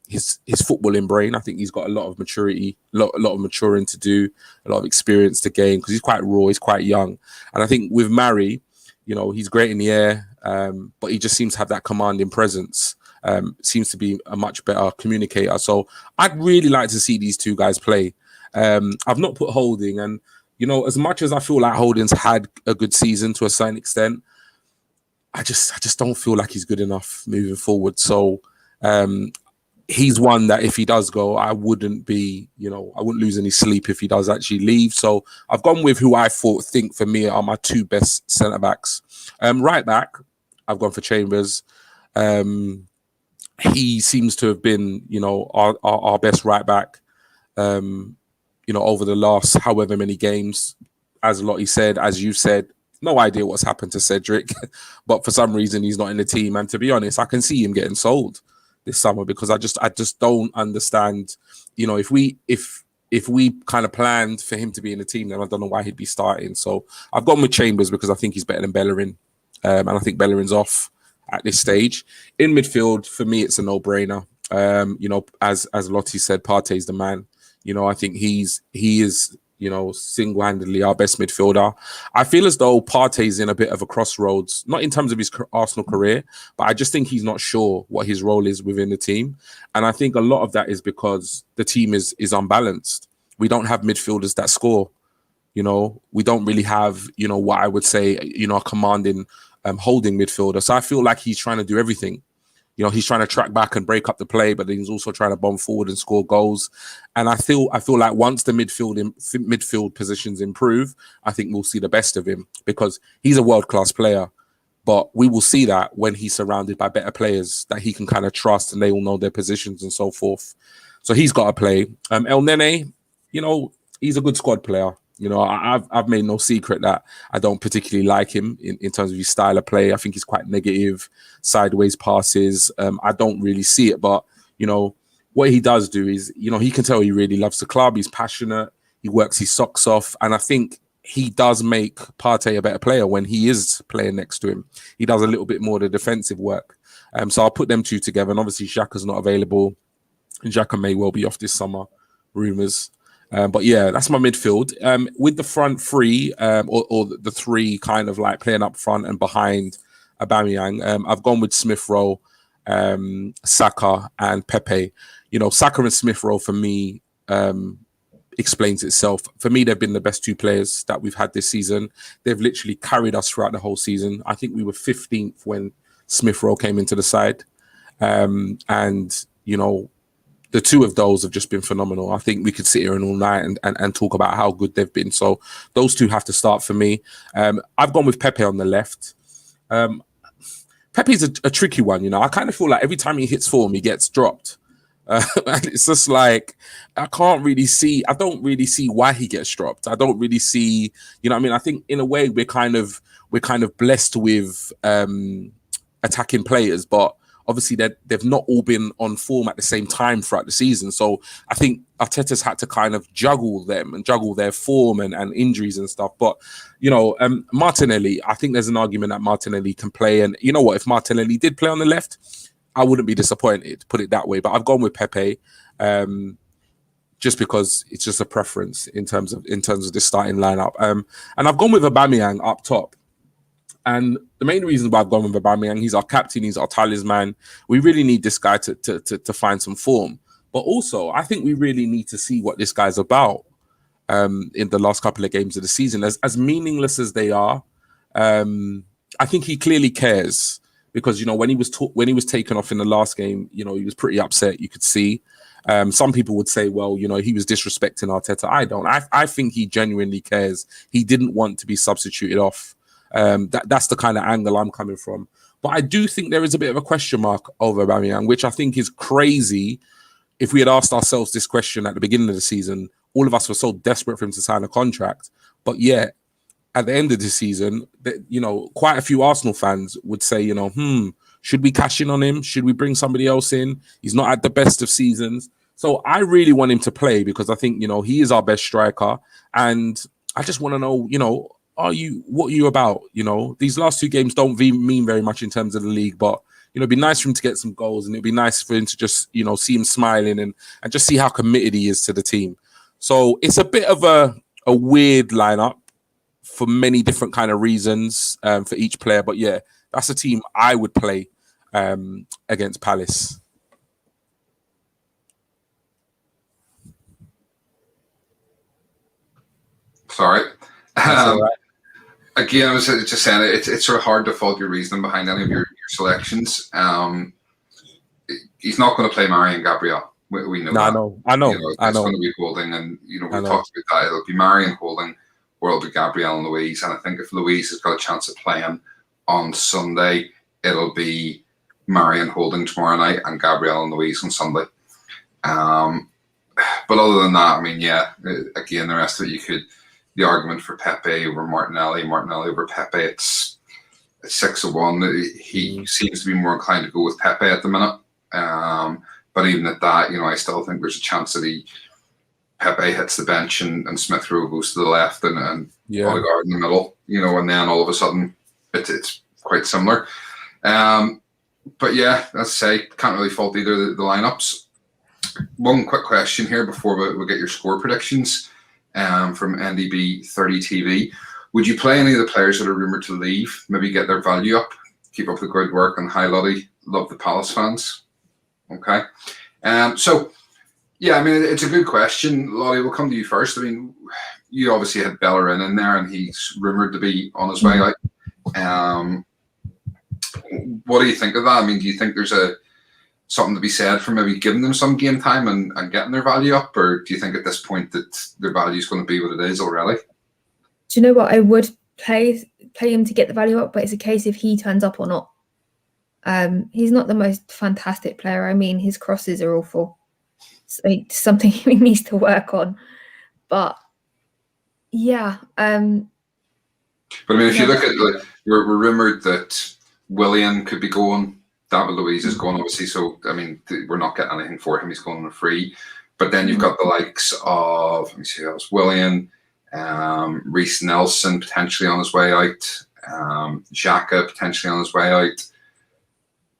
his footballing brain. I think he's got a lot of maturity, a lot of maturing to do, a lot of experience to gain because he's quite raw, he's quite young. And I think with Mari, he's great in the air, but he just seems to have that commanding presence. Seems to be a much better communicator. So I'd really like to see these two guys play. I've not put Holding, and as much as I feel like Holding's had a good season to a certain extent, I just don't feel like he's good enough moving forward. So he's one that if he does go, I wouldn't lose any sleep if he does actually leave. So I've gone with who I think for me are my 2 best centre backs. Right back, I've gone for Chambers. He seems to have been, our best right back, over the last however many games. As Lottie said, as you've said, no idea what's happened to Cedric, but for some reason he's not in the team. And to be honest, I can see him getting sold this summer because I just don't understand. You know, if we kind of planned for him to be in the team, then I don't know why he'd be starting. So I've gone with Chambers because I think he's better than Bellerin, and I think Bellerin's off at this stage. In midfield, for me, it's a no-brainer. You know, as Lottie said, Partey's the man. You know, I think he is, you know, single-handedly our best midfielder. I feel as though Partey's in a bit of a crossroads, not in terms of his Arsenal career, but I just think he's not sure what his role is within the team. And I think a lot of that is because the team is unbalanced. We don't have midfielders that score. You know, we don't really have, you know, what I would say, you know, a commanding holding midfielder. So I feel like he's trying to do everything. You know, he's trying to track back and break up the play, but then he's also trying to bomb forward and score goals. And I feel like once the midfield positions improve, I think we'll see the best of him because he's a world-class player. But we will see that when he's surrounded by better players that he can kind of trust and they all know their positions and so forth. So he's got to play. El Nene, you know, he's a good squad player. You know, I've made no secret that I don't particularly like him in terms of his style of play. I think he's quite negative, sideways passes. I don't really see it, but, you know, what he does do is, you know, he can tell he really loves the club. He's passionate. He works his socks off. And I think he does make Partey a better player when he is playing next to him. He does a little bit more of the defensive work. So I'll put them two together. And obviously, Xhaka's not available. And Xhaka may well be off this summer, rumours. But yeah, that's my midfield. With the front three, or the three kind of like playing up front and behind Aubameyang, I've gone with Smith Rowe, Saka, and Pepe. You know, Saka and Smith Rowe for me explains itself. For me, they've been the best two players that we've had this season. They've literally carried us throughout the whole season. I think we were 15th when Smith Rowe came into the side, and you know, the two of those have just been phenomenal. I think we could sit here and all night and talk about how good they've been. So those two have to start for me. I've gone with Pepe on the left. Pepe's a tricky one, you know. I kind of feel like every time he hits form, he gets dropped. And it's just like, I don't really see why he gets dropped. I don't really see, you know what I mean? I think in a way we're kind of blessed with attacking players, but obviously they've not all been on form at the same time throughout the season. So I think Arteta's had to kind of juggle them and juggle their form and injuries and stuff. But, you know, Martinelli, I think there's an argument that Martinelli can play. And you know what, if Martinelli did play on the left, I wouldn't be disappointed, put it that way. But I've gone with Pepe just because it's just a preference in terms of this starting lineup. And I've gone with Aubameyang up top. And the main reason why I've gone with Aubameyang, he's our captain, he's our talisman. We really need this guy to find some form. But also, I think we really need to see what this guy's about in the last couple of games of the season. As meaningless as they are, I think he clearly cares. Because, you know, when he was taken off in the last game, you know, he was pretty upset, you could see. Some people would say, well, you know, he was disrespecting Arteta. I don't. I think he genuinely cares. He didn't want to be substituted off. That's the kind of angle I'm coming from. But I do think there is a bit of a question mark over Aubameyang, which I think is crazy. If we had asked ourselves this question at the beginning of the season, all of us were so desperate for him to sign a contract. But yet, at the end of the season, you know, quite a few Arsenal fans would say, you know, should we cash in on him? Should we bring somebody else in? He's not at the best of seasons. So I really want him to play because I think, you know, he is our best striker. And I just want to know, you know, what are you about? You know, these last two games don't mean very much in terms of the league, but, you know, it'd be nice for him to get some goals and it'd be nice for him to just, you know, see him smiling and just see how committed he is to the team. So it's a bit of a weird lineup for many different kind of reasons for each player. But yeah, that's a team I would play against Palace. Sorry. All right. Again, I was just saying it's sort of hard to fault your reasoning behind any of your selections. He's not going to play Mari and Gabriel. We know that. I know. It's going to be Holding, and you know we talked about that. It'll be Mari and Holding, or it'll be Gabriel and Louise. And I think if Louise has got a chance of playing on Sunday, it'll be Mari and Holding tomorrow night, and Gabriel and Louise on Sunday. But other than that, I mean, yeah. Again, the rest of it the argument for Pepe over Martinelli over Pepe. It's 6-1. He seems to be more inclined to go with Pepe at the minute. But even at that, I still think there's a chance that Pepe hits the bench and Smith Rowe goes to the left and Odegaard in the middle, and then all of a sudden it's quite similar. But yeah, as I say, can't really fault either of the lineups. One quick question here before we get your score predictions from NDB 30 TV. Would you play any of the players that are rumoured to leave? Maybe get their value up, keep up the good work, and hi Lottie, love the Palace fans. Okay. So, yeah, I mean, it's a good question. Lottie, we'll come to you first. I mean, you obviously had Bellerin in there, and he's rumoured to be on his way out. What do you think of that? I mean, do you think there's something to be said for maybe giving them some game time and getting their value up, or do you think at this point that their value is going to be what it is already? Do you know what? I would play him to get the value up, but it's a case if he turns up or not. He's not the most fantastic player. I mean, his crosses are awful. So it's something he needs to work on. But yeah. But I mean, if you look at we're rumoured that Willian could be going. David Luiz is going, obviously. So I mean, we're not getting anything for him. He's going on a free. But then you've got the likes of, let me see, that was Willian, Reece Nelson potentially on his way out, Xhaka potentially on his way out,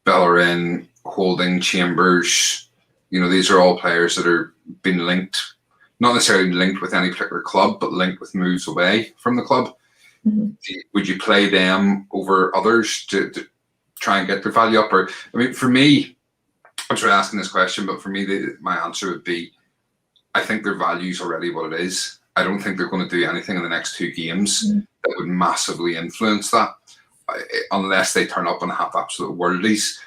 Bellerin, Holding, Chambers. These are all players that are been linked, not necessarily linked with any particular club, but linked with moves away from the club. Mm-hmm. Would you play them over others to try and get their value up? Or, I mean, for me, I'm sorry asking this question, but for me, my answer would be, I think their value is already what it is. I don't think they're going to do anything in the next 2 games that would massively influence that, unless they turn up and have absolute worldies.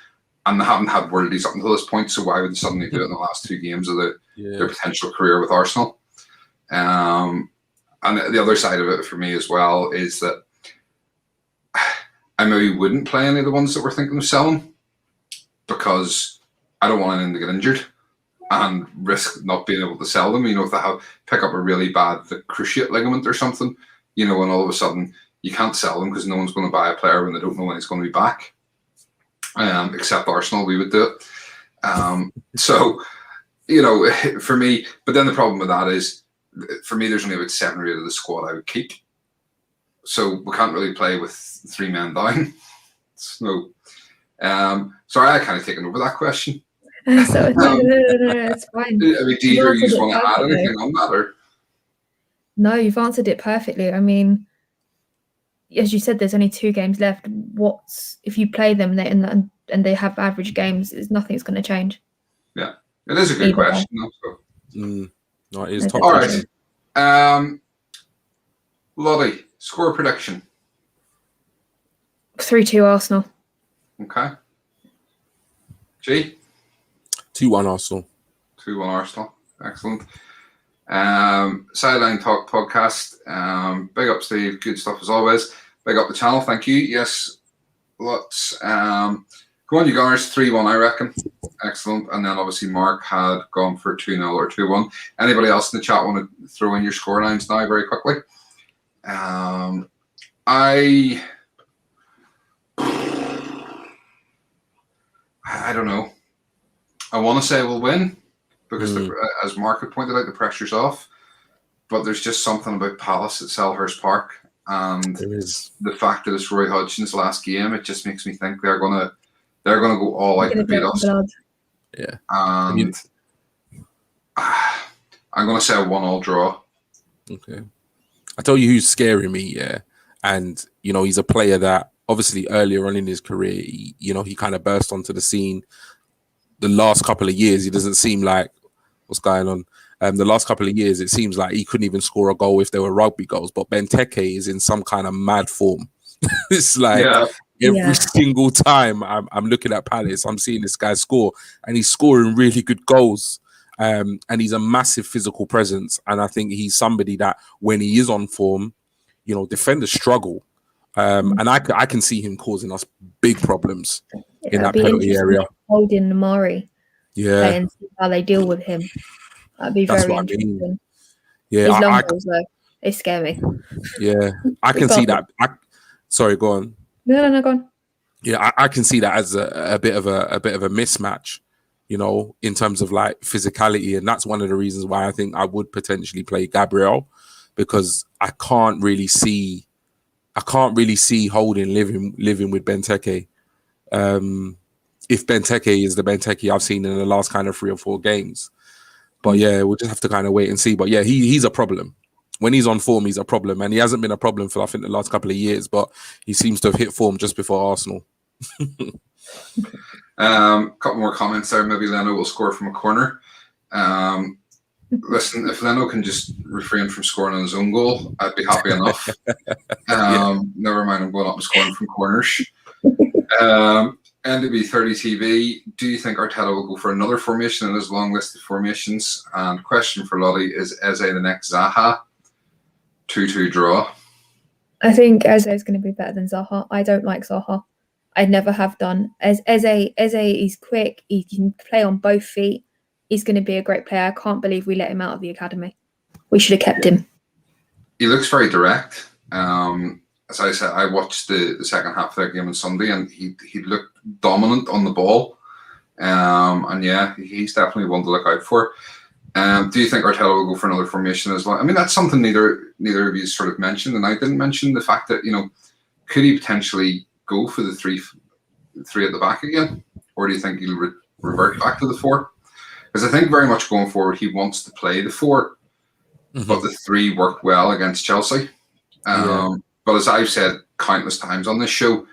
And they haven't had worldies up until this point, so why would they suddenly do it in the last 2 games of their potential career with Arsenal? And the other side of it for me as well is that I maybe wouldn't play any of the ones that we're thinking of selling, because I don't want anyone to get injured and risk not being able to sell them. If they pick up a really bad cruciate ligament or something, and all of a sudden you can't sell them because no one's going to buy a player when they don't know when he's going to be back. Except Arsenal, we would do it. So, for me, but then the problem with that is, for me, there's only about 7 or 8 of the squad I would keep. So we can't really play with 3 men down. So, sorry, I kind of taken over that question. No, it's fine. I mean, do either of you want to add anything on that? Or? No, you've answered it perfectly. I mean, as you said, there's only 2 games left. If you play them and they have average games, nothing's going to change. Yeah, it is a good question. No, it is top. All right, Lottie, score prediction. 3-2 Arsenal. Okay. G. 2-1 Arsenal. 2-1 Arsenal. Excellent. Sideline Talk podcast. Big up, Steve. Good stuff as always. Big up the channel. Thank you. Yes, lots. Go on, you Gunners. 3-1, I reckon. Excellent. And then obviously Mark had gone for 2-0 or 2-1. Anybody else in the chat want to throw in your score lines now very quickly? I don't know. I want to say we'll win because, as Mark had pointed out, the pressure's off. But there's just something about Palace at Selhurst Park, and the fact that it's Roy Hodgson's last game. It just makes me think they're gonna go all out to beat us. Yeah, and I'm gonna say a 1-1 draw. Okay, I tell you who's scaring me. Yeah, and he's a player that obviously earlier on in his career, he kind of burst onto the scene. The last couple of years, he doesn't seem like what's going on. The last couple of years, it seems like he couldn't even score a goal if there were rugby goals. But Benteke is in some kind of mad form. It's like every single time I'm looking at Palace, I'm seeing this guy score, and he's scoring really good goals. And he's a massive physical presence. And I think he's somebody that when he is on form, defenders struggle. And I can see him causing us big problems in that penalty area. Holding Mari, yeah, and see how they deal with him. That'd be very interesting. Yeah, his long balls, though. They scare me. Yeah, I can see that. Sorry, go on. No, go on. Yeah, I can see that as a bit of a mismatch, you know, in terms of like physicality, and that's one of the reasons why I think I would potentially play Gabriel, because I can't really see Holding living with Benteke. If Benteke is the Benteke I've seen in the last kind of 3 or 4 games. But yeah, we'll just have to kind of wait and see. But yeah, he's a problem. When he's on form, he's a problem. And he hasn't been a problem for, I think, the last couple of years. But he seems to have hit form just before Arsenal. Couple more comments there. Maybe Leno will score from a corner. Listen, if Leno can just refrain from scoring on his own goal, I'd be happy enough. Never mind him going up and scoring from corners. NDB 30 TV, do you think Arteta will go for another formation in his long list of formations? And question for Lottie, is Eze the next Zaha? 2-2 draw. I think Eze is going to be better than Zaha. I don't like Zaha. I never have done. Eze is quick. He can play on both feet. He's going to be a great player. I can't believe we let him out of the academy. We should have kept him. He looks very direct. As I said, I watched the second half of their game on Sunday, and he looked dominant on the ball. And yeah, he's definitely one to look out for. Do you think Arteta will go for another formation as well? I mean, that's something neither of you sort of mentioned, and I didn't mention the fact that, you know, could he potentially go for the three at the back again, or do you think he'll revert back to the 4? Because I think very much going forward, he wants to play the 4, but the 3 worked well against Chelsea. But as I've said countless times on this show,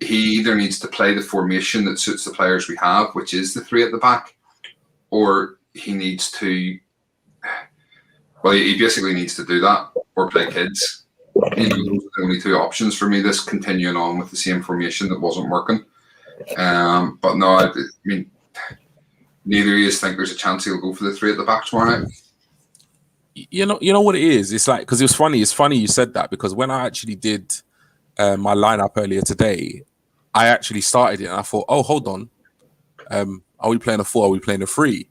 he either needs to play the formation that suits the players we have, which is the 3 at the back, or he needs to, well, he basically needs to do that or play kids. You know, those are the only 2 options for me, this continuing on with the same formation that wasn't working. But no, I mean, neither of you think there's a chance he'll go for the 3 at the back tomorrow night? You know what it is? It's like, because it was funny. It's funny you said that, because when I actually did my lineup earlier today, I actually started it and I thought, oh, hold on. Are we playing a 4? Are we playing a 3?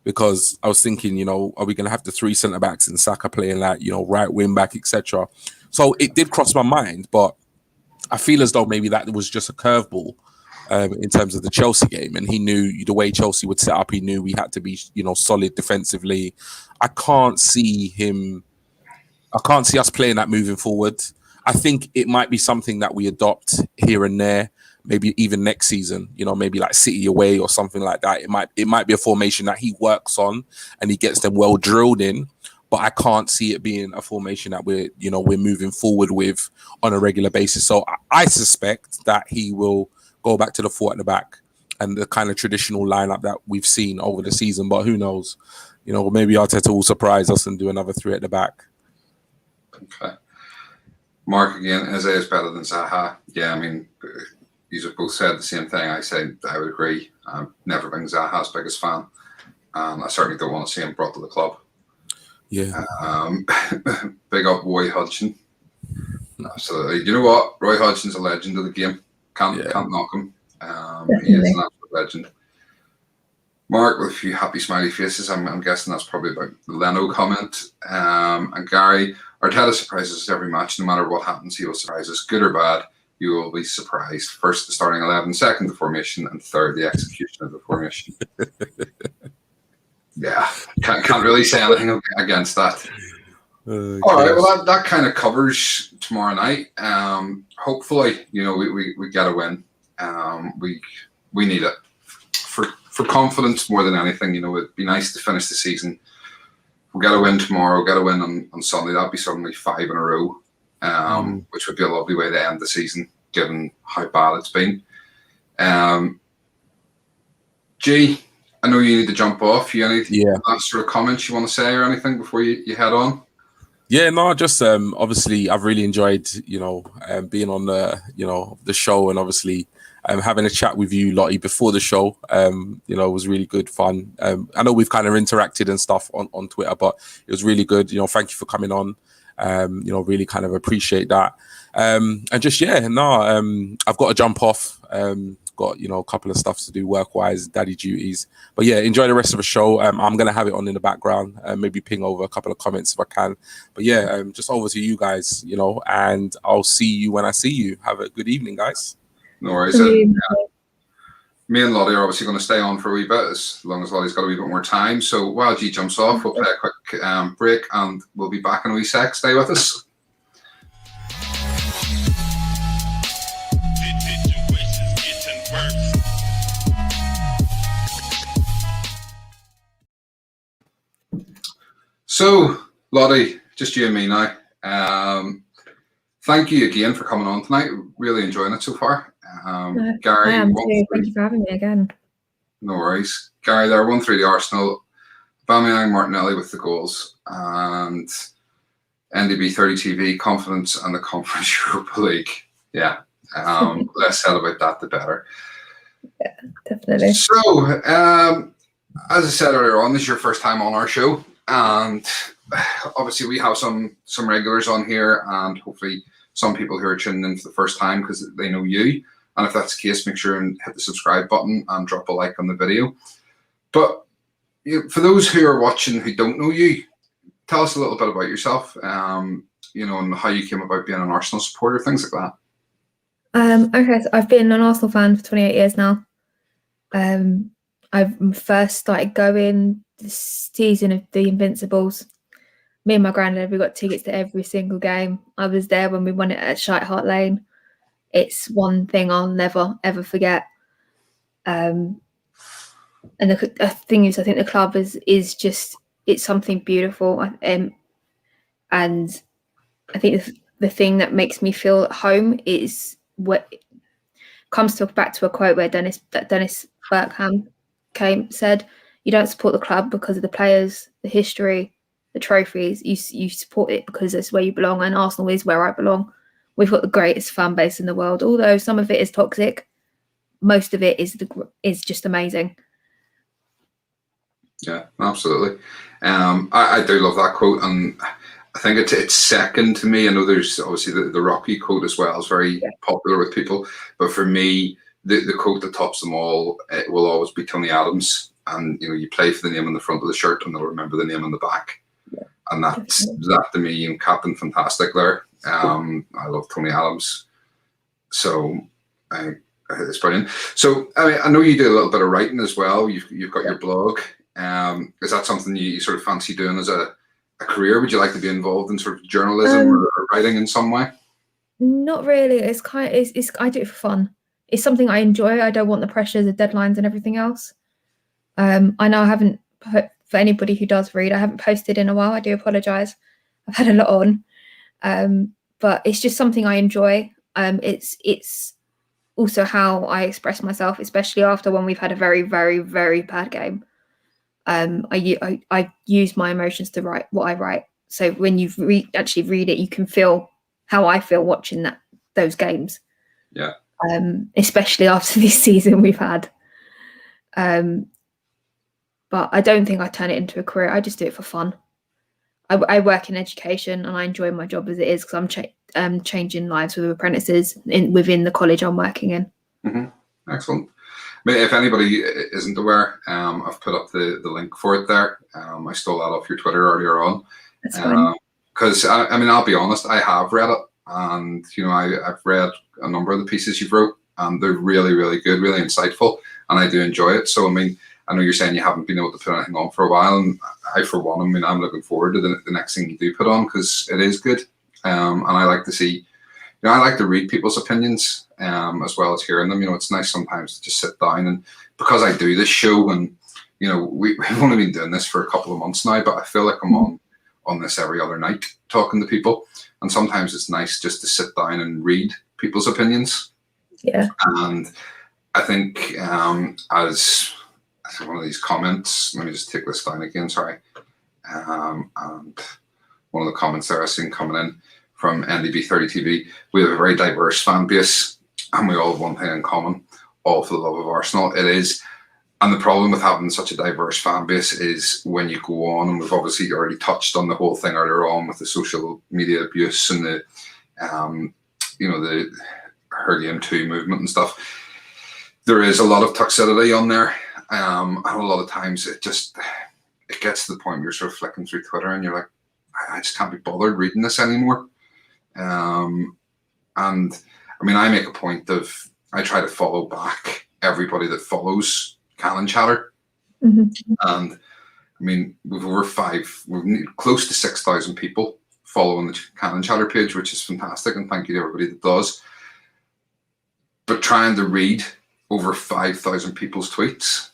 Because I was thinking, you know, are we going to have the 3 centre backs and Saka playing like, you know, right wing back, etc. So it did cross my mind, but I feel as though maybe that was just a curveball in terms of the Chelsea game, and he knew the way Chelsea would set up. He knew we had to be, you know, solid defensively. I can't see us playing that moving forward. I think it might be something that we adopt here and there, maybe even next season, you know, maybe like City away or something like that. It might be a formation that he works on and he gets them well drilled in, but I can't see it being a formation that we're moving forward with on a regular basis. So I suspect that he will go back to the 4 at the back and the kind of traditional lineup that we've seen over the season, but who knows? You know, maybe Arteta will surprise us and do another 3 at the back. Okay. Mark, again, Eze is better than Zaha. Yeah, I mean, these have both said the same thing. I would agree. I've never been Zaha's biggest fan. I certainly don't want to see him brought to the club. Yeah. Big up Roy Hodgson. Absolutely. You know what? Roy Hodgson's a legend of the game. Can't knock him. He is an absolute legend. Mark, with a few happy smiley faces. I'm guessing that's probably about the Leno comment. And Gary, Arteta surprises us every match. No matter what happens, he will surprise us, good or bad. You will be surprised. First, the starting 11, second, the formation, and third, the execution of the formation. Yeah, can't really say anything against that. All right, well, that kind of covers tomorrow night. Hopefully, you know, we get a win. We need it for confidence more than anything. You know, it'd be nice to finish the season. We'll get a win tomorrow, get a win on Sunday. That'd be suddenly 5 in a row, which would be a lovely way to end the season, given how bad it's been. G, I know you need to jump off. You any last sort of comments you want to say or anything before you head on? Yeah, no, just obviously I've really enjoyed, you know, being on the show, and obviously having a chat with you, Lottie, before the show. You know, it was really good fun. I know we've kind of interacted and stuff on Twitter, but it was really good. You know, thank you for coming on. You know, really kind of appreciate that. And just I've got to jump off. I've got, you know, a couple of stuff to do work-wise, daddy duties. But yeah, enjoy the rest of the show. I'm going to have it on in the background, maybe ping over a couple of comments if I can. But yeah, just over to you guys, you know, and I'll see you when I see you. Have a good evening, guys. No worries. Me and Lottie are obviously going to stay on for a wee bit, as long as Lottie's got a wee bit more time. So while G jumps off, we'll play a quick break, and we'll be back in a wee sec. Stay with us. So, Lottie, just you and me now. Thank you again for coming on tonight. Really enjoying it so far. Gary, I am too. Thank you for having me again. No worries. Gary there, 1-3 the Arsenal. Aubameyang, Martinelli with the goals. And NDB 30 TV, confidence and the Conference Europa League. Yeah. Less said about that, the better. Yeah, definitely. So, as I said earlier on, this is your first time on our show. And obviously we have some regulars on here, and hopefully some people who are tuning in for the first time because they know you. And if that's the case, make sure and hit the subscribe button and drop a like on the video. But for those who are watching who don't know you, tell us a little bit about yourself, you know, and how you came about being an Arsenal supporter, things like that. Okay, so I've been an Arsenal fan for 28 years now. I first started going this season of the Invincibles. Me and my granddad, we got tickets to every single game. I was there when we won it at Shite Hart Lane. It's one thing I'll never, ever forget. And the thing is, I think the club is just, it's something beautiful. And I think the thing that makes me feel at home is what comes back to a quote where Dennis Bergkamp said, "You don't support the club because of the players, the history, the trophies. You support it because it's where you belong." And Arsenal is where I belong. We've got the greatest fan base in the world. Although some of it is toxic, most of it is just amazing. Yeah, absolutely. I do love that quote, and I think it's second to me. I know there's obviously the Rocky quote as well. It's very popular with people, but for me, the quote that tops them all, it will always be Tony Adams. And you know, you play for the name on the front of the shirt, and they'll remember the name on the back. Yeah, and that to me, and Captain Fantastic there. I love Tony Adams, so it's brilliant. So I mean, I know you do a little bit of writing as well. You've got your blog. Is that something you sort of fancy doing as a career? Would you like to be involved in sort of journalism or writing in some way? Not really. It's I do it for fun. It's something I enjoy. I don't want the pressures of deadlines and everything else. I know I haven't put, for anybody who does read, I haven't posted in a while. I do apologise. I've had a lot on, but it's just something I enjoy. It's also how I express myself, especially after when we've had a very, very, very bad game. I use my emotions to write what I write. So when you actually read it, you can feel how I feel watching those games. Yeah. Especially after this season we've had. But I don't think I turn it into a career. I just do it for fun. I work in education and I enjoy my job as it is because I'm changing lives with apprentices within the college I'm working in. Mm-hmm. Excellent. I mean, if anybody isn't aware, I've put up the link for it there. I stole that off your Twitter earlier on. That's fine. Because I mean, I'll be honest, I have read it, and you know, I've read a number of the pieces you've wrote, and they're really, really good, really insightful, and I do enjoy it. So I mean, I know you're saying you haven't been able to put anything on for a while, and I, for one, I mean, I'm looking forward to the next thing you do put on because it is good, and I like to see. You know, I like to read people's opinions as well as hearing them. You know, it's nice sometimes to just sit down, and because I do this show, and you know, we've only been doing this for a couple of months now, but I feel like I'm on this every other night talking to people, and sometimes it's nice just to sit down and read people's opinions. Yeah. And I think as one of these comments, let me just take this down again. Sorry. And one of the comments there I've seen coming in from NDB 30 TV, we have a very diverse fan base and we all have one thing in common, all for the love of Arsenal. It is, and the problem with having such a diverse fan base is when you go on, and we've obviously already touched on the whole thing earlier on with the social media abuse and the, you know, the Her Game 2 movement and stuff. there is a lot of toxicity on there, and a lot of times it gets to the point where you're sort of flicking through Twitter and you're like, I just can't be bothered reading this anymore. And I mean, I make a point of, I try to follow back everybody that follows Cannon Chatter. Mm-hmm. And I mean, we're close to 6,000 people following the Cannon Chatter page, which is fantastic. And thank you to everybody that does. But trying to read over 5,000 people's tweets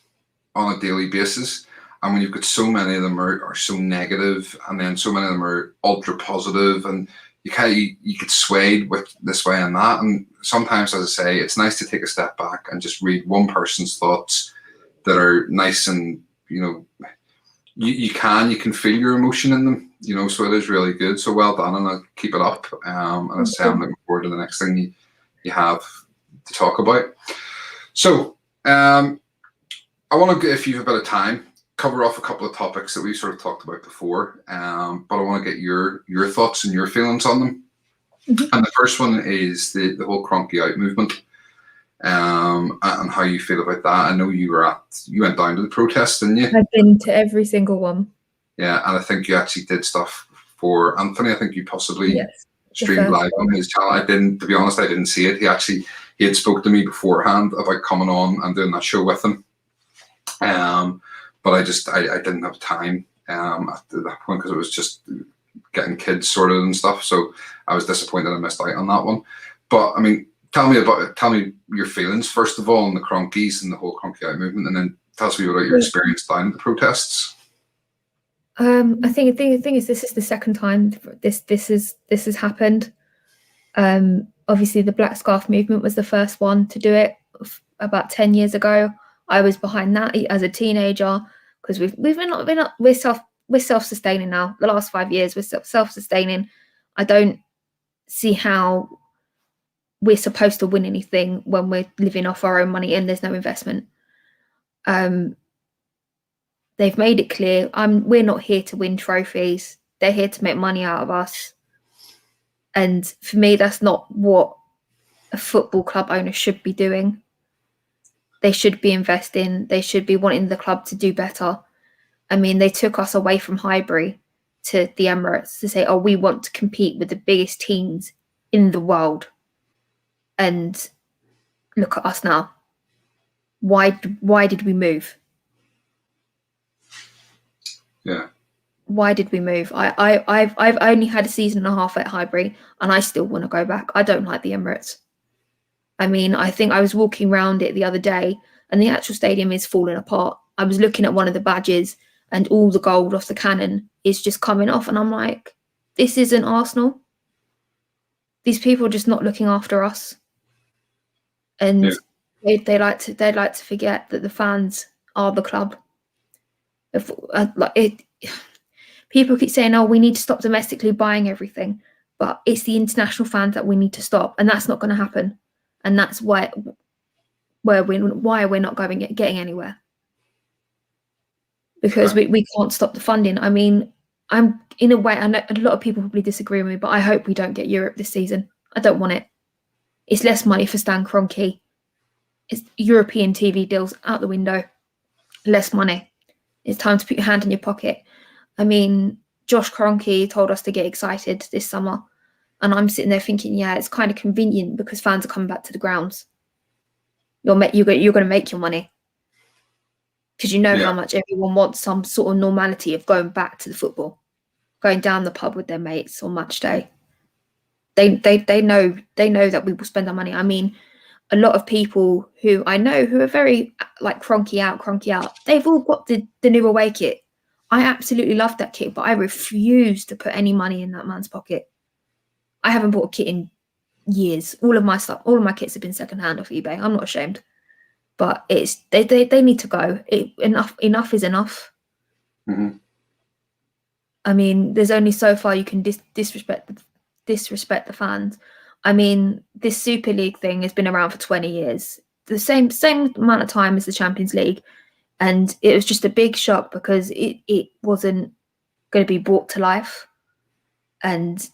on a daily basis, and when you've got so many of them are so negative, and then so many of them are ultra positive, and you get swayed with this way and that. And sometimes, as I say, it's nice to take a step back and just read one person's thoughts that are nice, and you can feel your emotion in them, so it is really good. So well done, and I'll keep it up. And as I say, I'm looking forward to the next thing you have to talk about. So I want to, if you have a bit of time, cover off a couple of topics that we sort of talked about before, but I want to get your thoughts and your feelings on them. Mm-hmm. And the first one is the whole Cronky Out movement, and how you feel about that. I know you went down to the protest, didn't you? I've been to every single one. Yeah, and I think you actually did stuff for Anthony. I think you possibly streamed live on his channel. I didn't, to be honest, I didn't see it. He had spoke to me beforehand about coming on and doing that show with him. But I didn't have time at that point, because it was just getting kids sorted and stuff. So I was disappointed I missed out on that one. But I mean, tell me your feelings first of all on the Cronkies and the whole Cronky Out movement, and then tell us about your experience down at the protests. I think the thing is, this is the second time this has happened. Obviously, the Black Scarf movement was the first one to do it about 10 years ago. I was behind that as a teenager, because we're self-sustaining now. The last 5 years we're self-sustaining. I don't see how we're supposed to win anything when we're living off our own money and there's no investment. They've made it clear we're not here to win trophies. They're here to make money out of us. And for me, that's not what a football club owner should be doing. They should be investing. They should be wanting the club to do better. I mean, they took us away from Highbury to the Emirates to say, oh, we want to compete with the biggest teams in the world. And look at us now. Why did we move? Yeah. Why did we move? I've only had a season and a half at Highbury, and I still want to go back. I don't like the Emirates. I mean, I think I was walking around it the other day, and the actual stadium is falling apart. I was looking at one of the badges, and all the gold off the cannon is just coming off, and I'm like, this isn't Arsenal. These people are just not looking after us, and they'd like to forget that the fans are the club. People keep saying, "Oh, we need to stop domestically buying everything," but it's the international fans that we need to stop, and that's not going to happen. And that's why we're not getting anywhere, because we can't stop the funding. I mean, I'm in a way, I know a lot of people probably disagree with me, but I hope we don't get Europe this season. I don't want it. It's less money for Stan Kroenke. It's European TV deals out the window. Less money. It's time to put your hand in your pocket. I mean, Josh Kroenke told us to get excited this summer. And I'm sitting there thinking, yeah, it's kind of convenient because fans are coming back to the grounds. You're going to make your money. Because you know how much everyone wants some sort of normality of going back to the football. Going down the pub with their mates on match day. They know that we will spend our money. I mean, a lot of people who I know who are very like Cronky out, they've all got the new away kit. I absolutely love that kit, but I refuse to put any money in that man's pocket. I haven't bought a kit in years. All of my kits have been secondhand off eBay. I'm not ashamed, but they need to go. Enough is enough. Mm-hmm. I mean, there's only so far you can disrespect the fans. I mean, this Super League thing has been around for 20 years, the same amount of time as the Champions League, and it was just a big shock because it wasn't going to be brought to life, and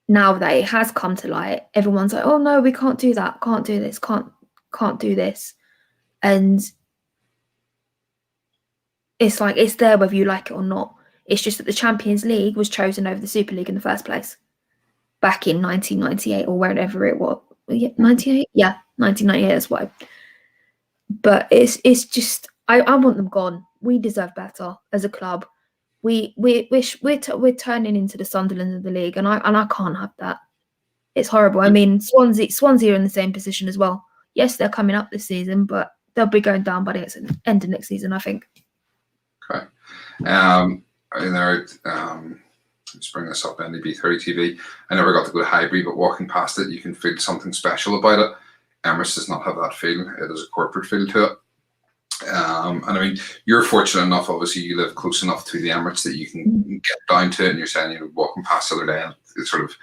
now that it has come to light, everyone's like, oh no, we can't do that, can't do this, can't can't do this. And it's like, it's there whether you like it or not. It's just that the Champions League was chosen over the Super League in the first place back in 1998 or wherever it was. 98? Yeah, 1998 is what. But it's just, I want them gone. We deserve better as a club. We're turning into the Sunderland of the league, and I can't have that. It's horrible. I mean, Swansea are in the same position as well. Yes, they're coming up this season, but they'll be going down by the end of next season, I think. Okay. Let's bring this up, NDB 30 TV. I never got to go to Highbury, but walking past it, you can feel something special about it. Emirates does not have that feel. It has a corporate feel to it. And I mean, you're fortunate enough, obviously, you live close enough to the Emirates that you can get down to it, and you're saying, you know, walking past the other day, and it's sort of,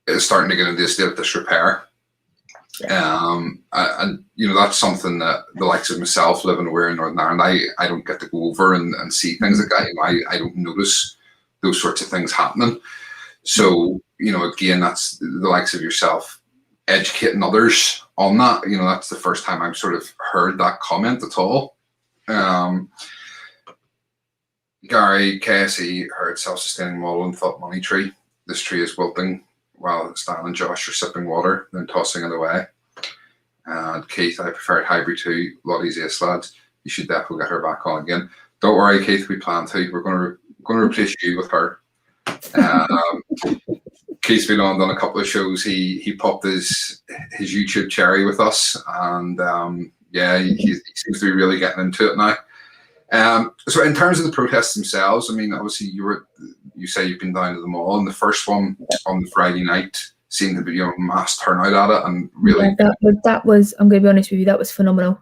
it's starting to get into a state of disrepair. And you know, that's something that the likes of myself living away in Northern Ireland, I don't get to go over and see things like that. You know, I don't notice those sorts of things happening. So, you know, again, that's the likes of yourself educating others on that. You know, that's the first time I've sort of heard that comment at all. Gary, KSE heard self-sustaining model and thought money tree. This tree is wilting while Stan and Josh are sipping water, then tossing it away. And Keith, I preferred Highbury too. Lottie's ace, lads. You should definitely get her back on again. Don't worry, Keith, we plan to. We're going to replace you with her. Keith's been on, done a couple of shows. He popped his YouTube cherry with us, and yeah, he seems to be really getting into it now. So in terms of the protests themselves, I mean, obviously you say you've been down to them all, and the first one on the Friday night seemed to be, you know, mass turnout at it, and really that was, I'm going to be honest with you, that was phenomenal.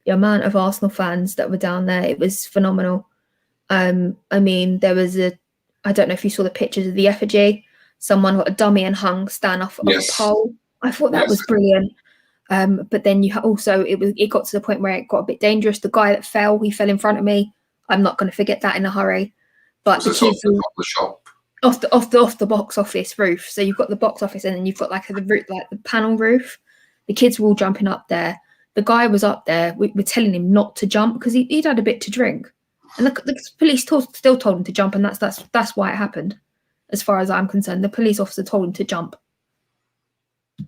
The amount of Arsenal fans that were down there, it was phenomenal. I mean, there was I don't know if you saw the pictures of the effigy. Someone got a dummy and hung Stan off a pole. I thought that was brilliant. But then you also, it got to the point where it got a bit dangerous. The guy that fell, he fell in front of me. I'm not going to forget that in a hurry. But the kids the shop off the box office roof. So you've got the box office, and then you've got like the panel roof. The kids were all jumping up there. The guy was up there. We were telling him not to jump because he'd had a bit to drink, and the police still told him to jump, and that's why it happened. As far as I'm concerned, the police officer told him to jump.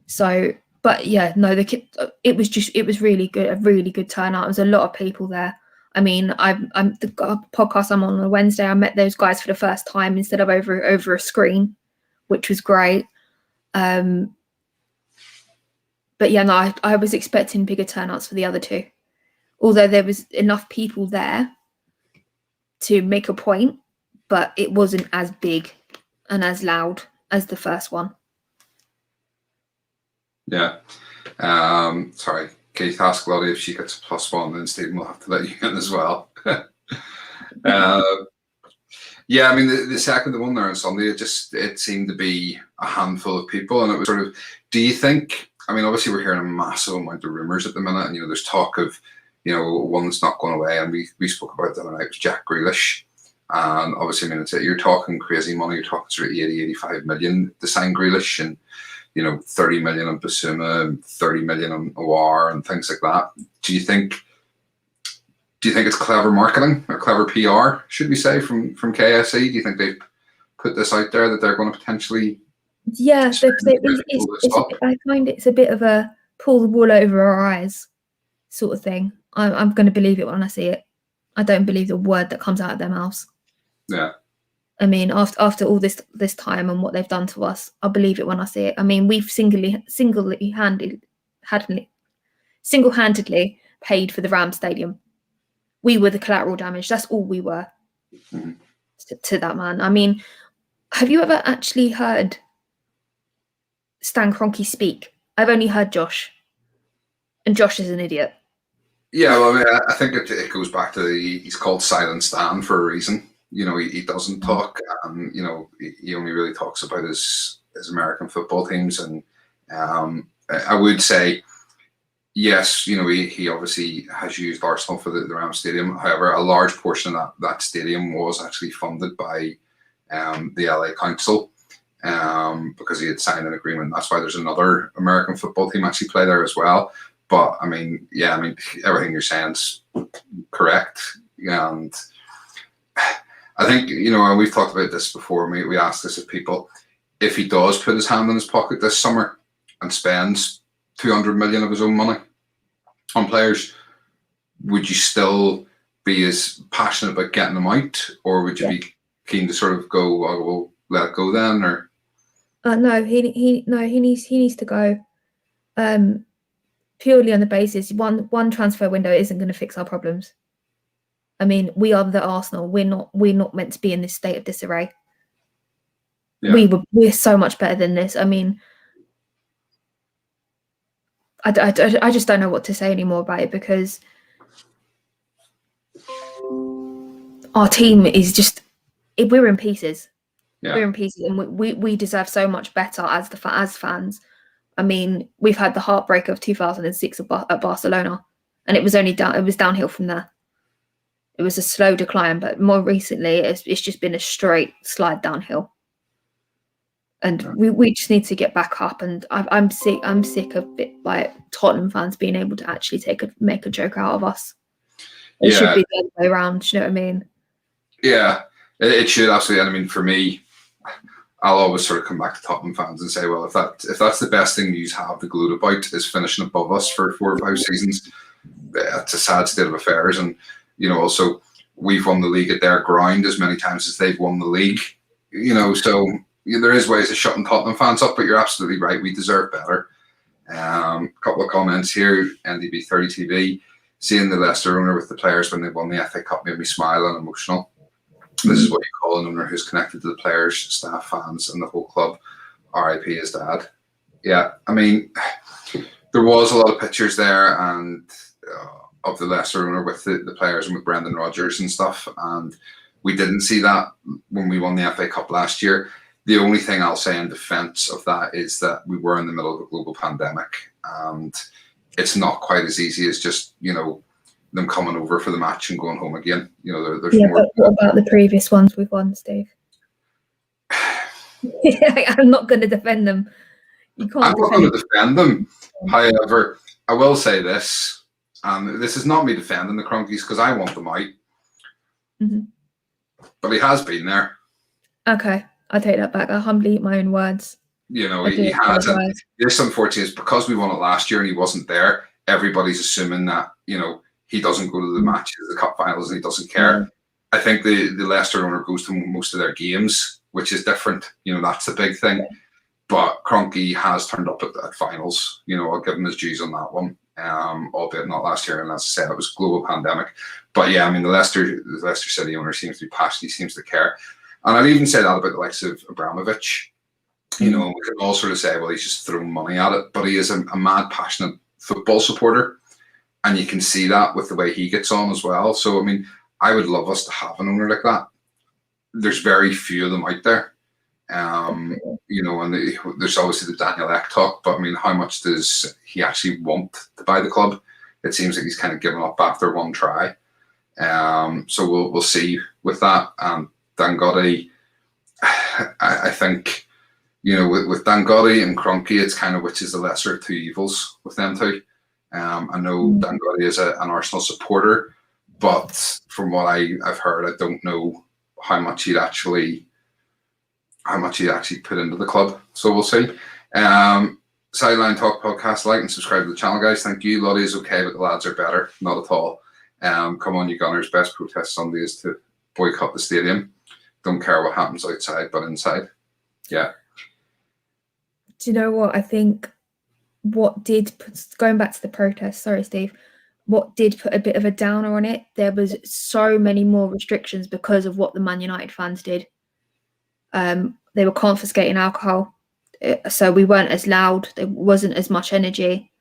So, but yeah, no, it was really good, a really good turnout. There was a lot of people there. I mean, I'm the podcast I'm on Wednesday. I met those guys for the first time instead of over a screen, which was great. But yeah, no, I was expecting bigger turnouts for the other two, although there was enough people there to make a point, but it wasn't as big and as loud as the first one. Yeah. Sorry, Keith, ask Lottie if she gets a +1, then Stephen will have to let you in as well. Yeah, I mean, the one there on Sunday, it seemed to be a handful of people, and it was sort of, do you think, I mean, obviously we're hearing a massive amount of rumours at the minute, and, you know, there's talk of, you know, one that's not going away, and we spoke about it the other night, was Jack Grealish. And obviously, I mean, you're talking crazy money. You're talking sort of 80, 85 million to sign Grealish, and, you know, 30 million on Basuma and 30 million on Awar and things like that. Do you think it's clever marketing or clever PR, should we say, from KSE? Do you think they've put this out there that they're going to potentially? Yeah, I find it's a bit of a pull the wool over our eyes sort of thing. I'm going to believe it when I see it. I don't believe the word that comes out of their mouths. Yeah. I mean, after all this time and what they've done to us, I'll believe it when I see it. I mean, we've single-handedly paid for the Ram Stadium. We were the collateral damage. That's all we were to that man. I mean, have you ever actually heard Stan Kroenke speak? I've only heard Josh, and Josh is an idiot. Yeah, well, I mean, I think it goes back to he's called Silent Stan for a reason. You know, he doesn't talk. You know, he only really talks about his American football teams. And I would say, yes, you know, he obviously has used Arsenal for the Ram Stadium. However, a large portion of that stadium was actually funded by the LA Council because he had signed an agreement. That's why there's another American football team actually play there as well. But I mean, yeah, I mean, everything you're saying is correct. And I think, you know, and we've talked about this before. We asked this of people. If he does put his hand in his pocket this summer and spends 200 million of his own money on players, would you still be as passionate about getting them out, or would you be keen to sort of go, oh, we'll let it go then? Or no, he needs to go. Purely on the basis one transfer window isn't going to fix our problems. I mean, we are the Arsenal. We're not meant to be in this state of disarray. Yeah. We're so much better than this. I mean, I just don't know what to say anymore about it, because our team is just, we're in pieces. Yeah. We're in pieces, and we deserve so much better as fans. I mean, we've had the heartbreak of 2006 at Barcelona, and it was downhill from there. It was a slow decline, but more recently, it's just been a straight slide downhill. And we just need to get back up. And I'm sick of like Tottenham fans being able to actually make a joke out of us. It should be the other way around. Do you know what I mean? Yeah, it should absolutely. And I mean, for me, I'll always sort of come back to Tottenham fans and say, well, if that's the best thing you have to gloat about is finishing above us for 4 or 5 seasons, it's a sad state of affairs. And you know, also we've won the league at their ground as many times as they've won the league. You know, so there is ways of shutting Tottenham fans up, but you're absolutely right. We deserve better. Couple of comments here. NDB 30 TV. Seeing the Leicester owner with the players when they won the FA Cup made me smile and emotional. This is what you call an owner who's connected to the players, staff, fans, and the whole club. RIP his dad. Yeah, I mean, there was a lot of pictures there and of the Leicester owner with the players and with Brendan Rodgers and stuff, and we didn't see that when we won the FA Cup last year. The only thing I'll say in defence of that is that we were in the middle of a global pandemic, and it's not quite as easy as just, you know, them coming over for the match and going home again. You know, there's more. But what about the previous ones we've won, Steve? I'm not going to defend them. You can't. I'm not going to defend them. However, I will say this, and this is not me defending the Cronkies because I want them out. Mm-hmm. But he has been there. Okay, I take that back. I humbly eat my own words. You know, he has. And this, unfortunately, is because we won it last year and he wasn't there. Everybody's assuming that, you know, he doesn't go to the matches, the cup finals, and he doesn't care. Mm. I think the Leicester owner goes to most of their games, which is different. You know, that's the big thing. Yeah. But Kroenke has turned up at finals. You know, I'll give him his dues on that one. Albeit not last year, and as I said, it was a global pandemic. But yeah, I mean, the Leicester City owner seems to be passionate. He seems to care. And I'd even say that about the likes of Abramovich. You know, we could all sort of say, well, he's just throwing money at it. But he is a mad, passionate football supporter. And you can see that with the way he gets on as well. So, I mean, I would love us to have an owner like that. There's very few of them out there. You know, and there's obviously the Daniel Ek talk, but I mean, how much does he actually want to buy the club? It seems like he's kind of given up after one try. So we'll see with that. Dan Gotti, I think, you know, with Dan Gotti and Kroenke, it's kind of which is the lesser of two evils with them two. I know Dan Gotti is an Arsenal supporter, but from what I've heard, I don't know how much he'd actually put into the club. So we'll see. Sideline Talk Podcast, like and subscribe to the channel, guys. Thank you. Lottie is okay, but the lads are better. Not at all. Come on, you Gunners. Best protest Sunday is to boycott the stadium. Don't care what happens outside, but inside. Yeah. Do you know what? I think going back to the protest, sorry, Steve, what did put a bit of a downer on it, there was so many more restrictions because of what the Man United fans did. They were confiscating alcohol, so we weren't as loud. There wasn't as much energy.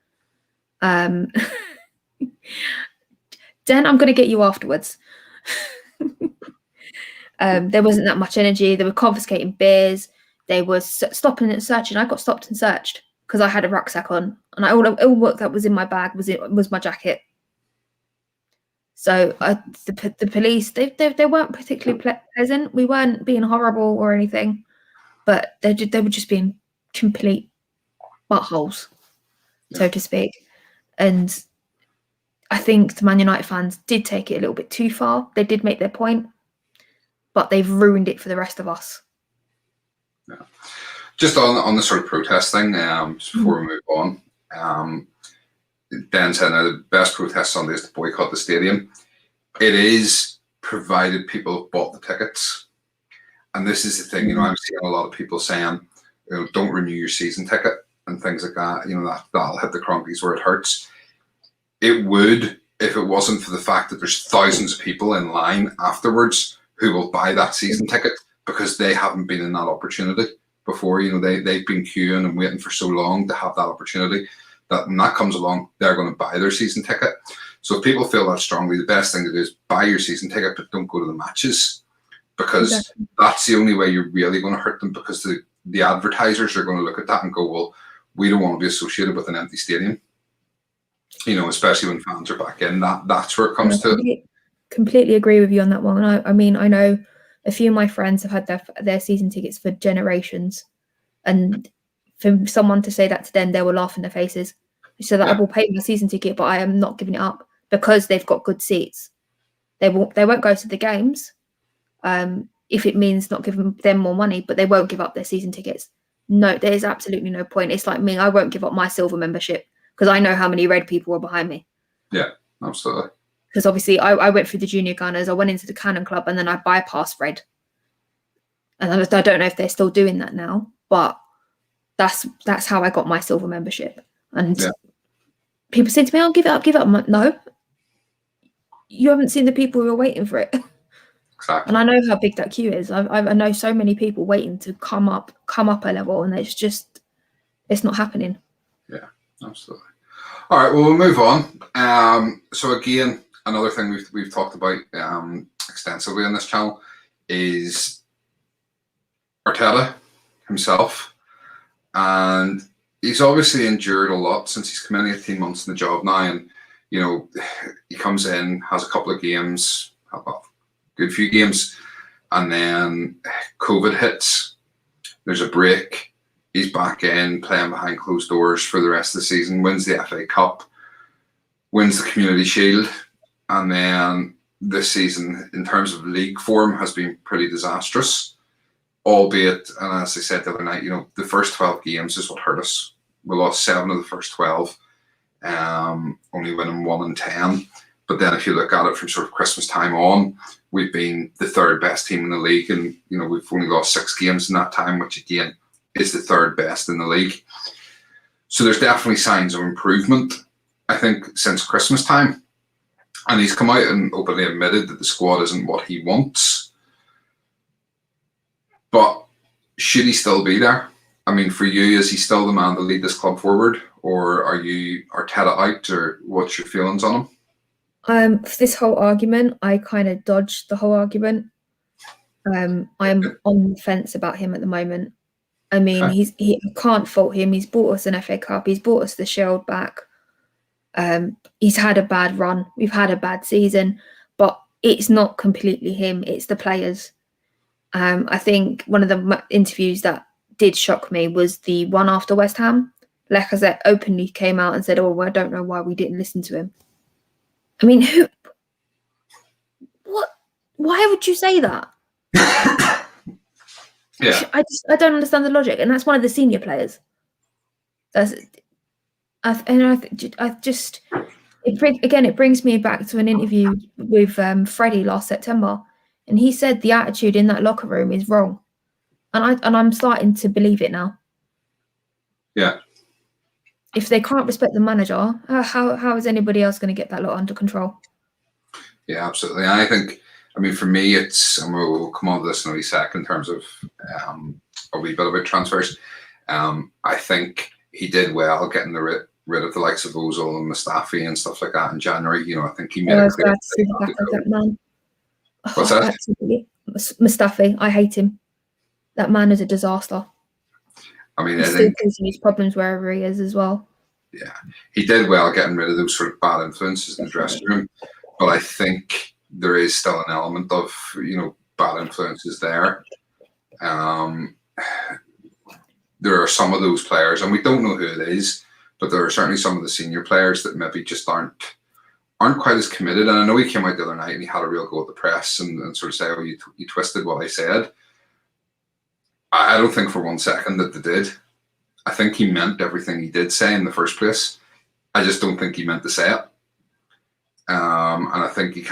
Dan, I'm going to get you afterwards. There wasn't that much energy. They were confiscating beers. They were stopping and searching. I got stopped and searched because I had a rucksack on, and all that was in my bag was my jacket. So the police, they weren't particularly pleasant. We weren't being horrible or anything, but they were just being complete buttholes, so to speak. And I think the Man United fans did take it a little bit too far. They did make their point, but they've ruined it for the rest of us. Yeah. Just on the sort of protest thing, just before we move on, Dan said the best protest Sunday is to boycott the stadium. It is provided people have bought the tickets. And this is the thing, I'm seeing a lot of people saying, don't renew your season ticket and things like that. That'll hit the cronkies where it hurts. It would, if it wasn't for the fact that there's thousands of people in line afterwards who will buy that season ticket because they haven't been in that opportunity before. They've been queuing and waiting for so long to have that opportunity that when that comes along, they're going to buy their season ticket. So if people feel that strongly, the best thing to do is buy your season ticket, but don't go to the matches, because that's the only way you're really going to hurt them, because the advertisers are going to look at that and go, well, we don't want to be associated with an empty stadium. Especially when fans are back in. That's where it comes to. Completely agree with you on that one. I mean, I know a few of my friends have had their season tickets for generations, and for someone to say that to them, they will laugh in their faces. So that I will pay my season ticket, but I am not giving it up because they've got good seats. They won't go to the games if it means not giving them more money, but they won't give up their season tickets. No, there is absolutely no point. It's like me. I won't give up my silver membership because I know how many red people are behind me. Yeah, absolutely. Because obviously I went through the junior gunners, I went into the Cannon Club, and then I bypassed red. And I don't know if they're still doing that now, but that's how I got my silver membership. And people say to me, "Oh, give it up, give it up." I'm like, no, you haven't seen the people who are waiting for it. Exactly. And I know how big that queue is. I know so many people waiting to come up a level, and it's not happening. Yeah, absolutely. All right, well, we'll move on. So again, another thing we've talked about extensively on this channel is Arteta himself, and he's obviously endured a lot since he's come in 18 months in the job now, and he comes in, has a couple of games, a good few games, and then COVID hits. There's a break. He's back in playing behind closed doors for the rest of the season, wins the FA Cup, wins the Community Shield, and then this season, in terms of league form, has been pretty disastrous, albeit, and as I said the other night, the first 12 games is what hurt us. We lost 7 of the first 12, only winning 1 in 10. But then if you look at it from sort of Christmas time on, we've been the third best team in the league, and we've only lost 6 games in that time, which again is the third best in the league. So there's definitely signs of improvement, I think, since Christmas time. And he's come out and openly admitted that the squad isn't what he wants. But should he still be there? I mean, for you, is he still the man to lead this club forward, or are you Arteta out, or what's your feelings on him? For this whole argument, I kind of dodged the whole argument. I'm on the fence about him at the moment. I mean, I can't fault him. He's bought us an FA Cup. He's bought us the Shield back. He's had a bad run. We've had a bad season, but it's not completely him. It's the players. I think one of the interviews that did shock me was the one after West Ham. Lacazette openly came out and said, "Oh, well, I don't know why we didn't listen to him." I mean, what? Why would you say that? Yeah, I don't understand the logic, and that's one of the senior players. It brings me back to an interview with Freddie last September, and he said the attitude in that locker room is wrong, and I'm starting to believe it now. Yeah. If they can't respect the manager, how is anybody else going to get that lot under control? Yeah, absolutely. And I think, for me, it's, and we'll come on to this in a wee second in terms of a wee bit about transfers. I think he did well getting rid of the likes of Ozil and Mustafi and stuff like that in January. I think he made it clear. Glad to see the back of that man. What's that? Absolutely. Mustafi, I hate him. That man is a disaster. He's still causing his problems wherever he is as well. Yeah, he did well getting rid of those sort of bad influences in the dressing room, but I think there is still an element of bad influences there. There are some of those players, and we don't know who it is, but there are certainly some of the senior players that maybe just aren't quite as committed. And I know he came out the other night and he had a real go at the press and sort of say, "Oh, you twisted what I said." I don't think for one second that they did. I think he meant everything he did say in the first place. I just don't think he meant to say it. And I think he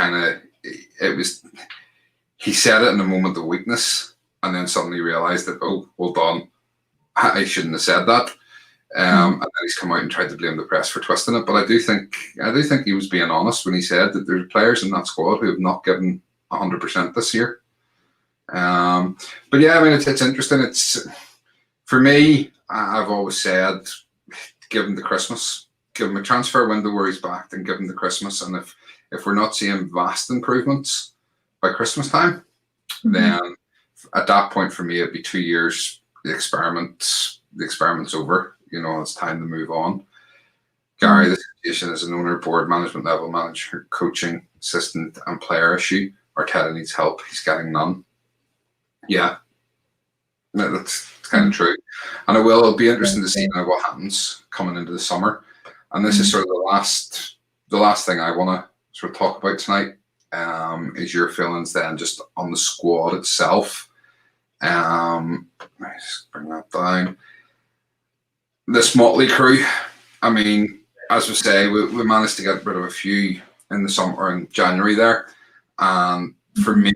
said it in a moment of weakness and then suddenly realised that, oh, hold on, I shouldn't have said that. And then he's come out and tried to blame the press for twisting it. But I do think he was being honest when he said that there's players in that squad who have not given 100% this year. But yeah, I mean, it's interesting. It's, for me, I've always said, give him the Christmas, give him a transfer window where he's back, and give him the Christmas. And if we're not seeing vast improvements by Christmas time, then at that point for me it'd be 2 years. The experiment's over. You know, it's time to move on. Gary, the situation is an owner, board, management level manager, coaching, assistant, and player issue. Arteta needs help. He's getting none. Yeah, that's kind of true. And it'll be interesting to see now what happens coming into the summer. And this is sort of the last thing I want to sort of talk about tonight. Is your feelings then just on the squad itself? Let me just bring that down. This motley crew. I mean, as we say, we managed to get rid of a few in the summer or in January there. For me,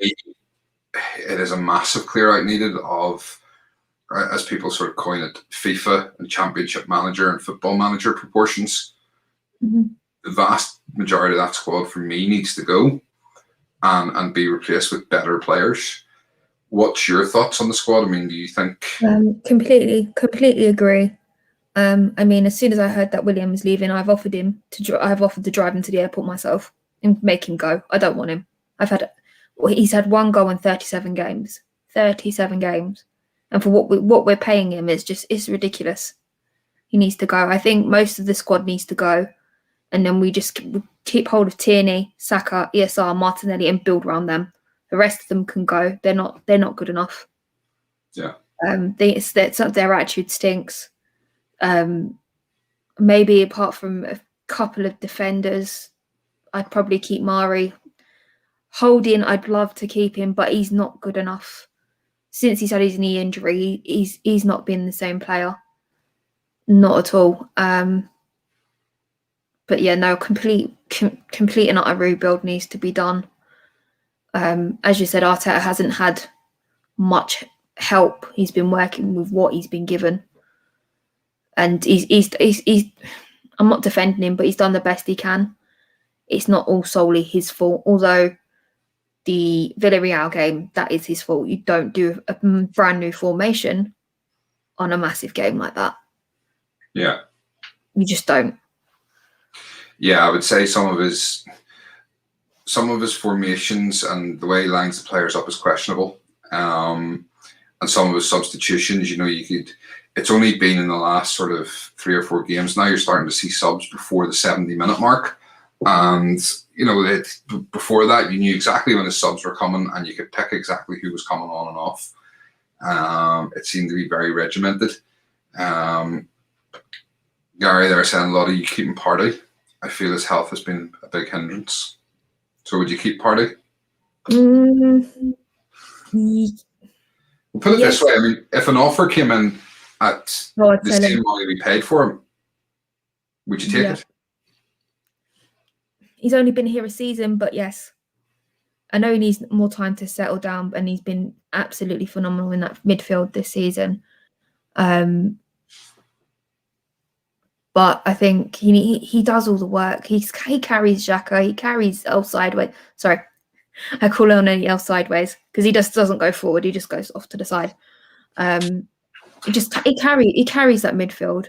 it is a massive clear out needed of, as people sort of coin it, FIFA and Championship Manager and Football Manager proportions. The vast majority of that squad for me needs to go and be replaced with better players. What's your thoughts on the squad? I mean, do you think? Completely agree. I mean, as soon as I heard that William was leaving, I've offered to drive him to the airport myself and make him go. I don't want him. He's had one goal in 37 games. 37 games. And for what we're paying him, it's ridiculous. He needs to go. I think most of the squad needs to go. And then we just keep hold of Tierney, Saka, ESR, Martinelli, and build around them. The rest of them can go. They're not good enough. Yeah. Their attitude stinks. Maybe apart from a couple of defenders, I'd probably keep Mari. Holding, I'd love to keep him, but he's not good enough. Since he's had his knee injury, he's not been the same player. Not at all. But yeah, no, complete and utter rebuild needs to be done. As you said, Arteta hasn't had much help. He's been working with what he's been given, and he's I'm not defending him, but he's done the best he can. It's not all solely his fault, although the Villarreal game, that is his fault. You don't do a brand new formation on a massive game like that. Yeah. You just don't. Yeah, I would say some of his formations and the way he lines the players up is questionable. And some of his substitutions, you know, it's only been in the last sort of 3 or 4 games now, you're starting to see subs before the 70-minute mark. And, you know, before that, you knew exactly when the subs were coming and you could pick exactly who was coming on and off. It seemed to be very regimented. Gary there saying, Lottie, you keeping Partey? I feel his health has been a big hindrance. So would you keep Partey? We'll put it this way. I mean, if an offer came in at the same money we paid for him, would you take it? He's only been here a season, but yes. I know he needs more time to settle down, and he's been absolutely phenomenal in that midfield this season. But I think he does all the work. He carries Xhaka. He carries El Sideways. Sorry, I call him El Sideways because he just doesn't go forward. He just goes off to the side. He carries that midfield.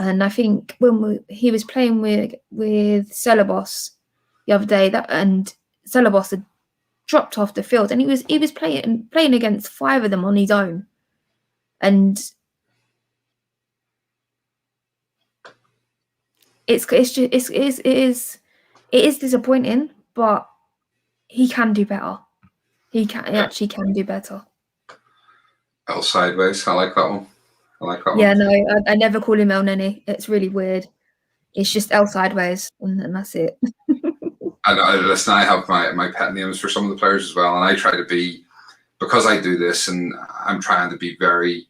And I think when he was playing with Selhurst the other day, and Selhurst had dropped off the field, and he was playing against 5 of them on his own, and it is disappointing, but he can do better. He actually can do better. El Sideways, I like that one. I like that Yeah, one. no, I never call him El Nene. It's really weird. It's just El Sideways, and that's it. Listen, I have my pet names for some of the players as well, and I try to be, because I do this, and I'm trying to be very.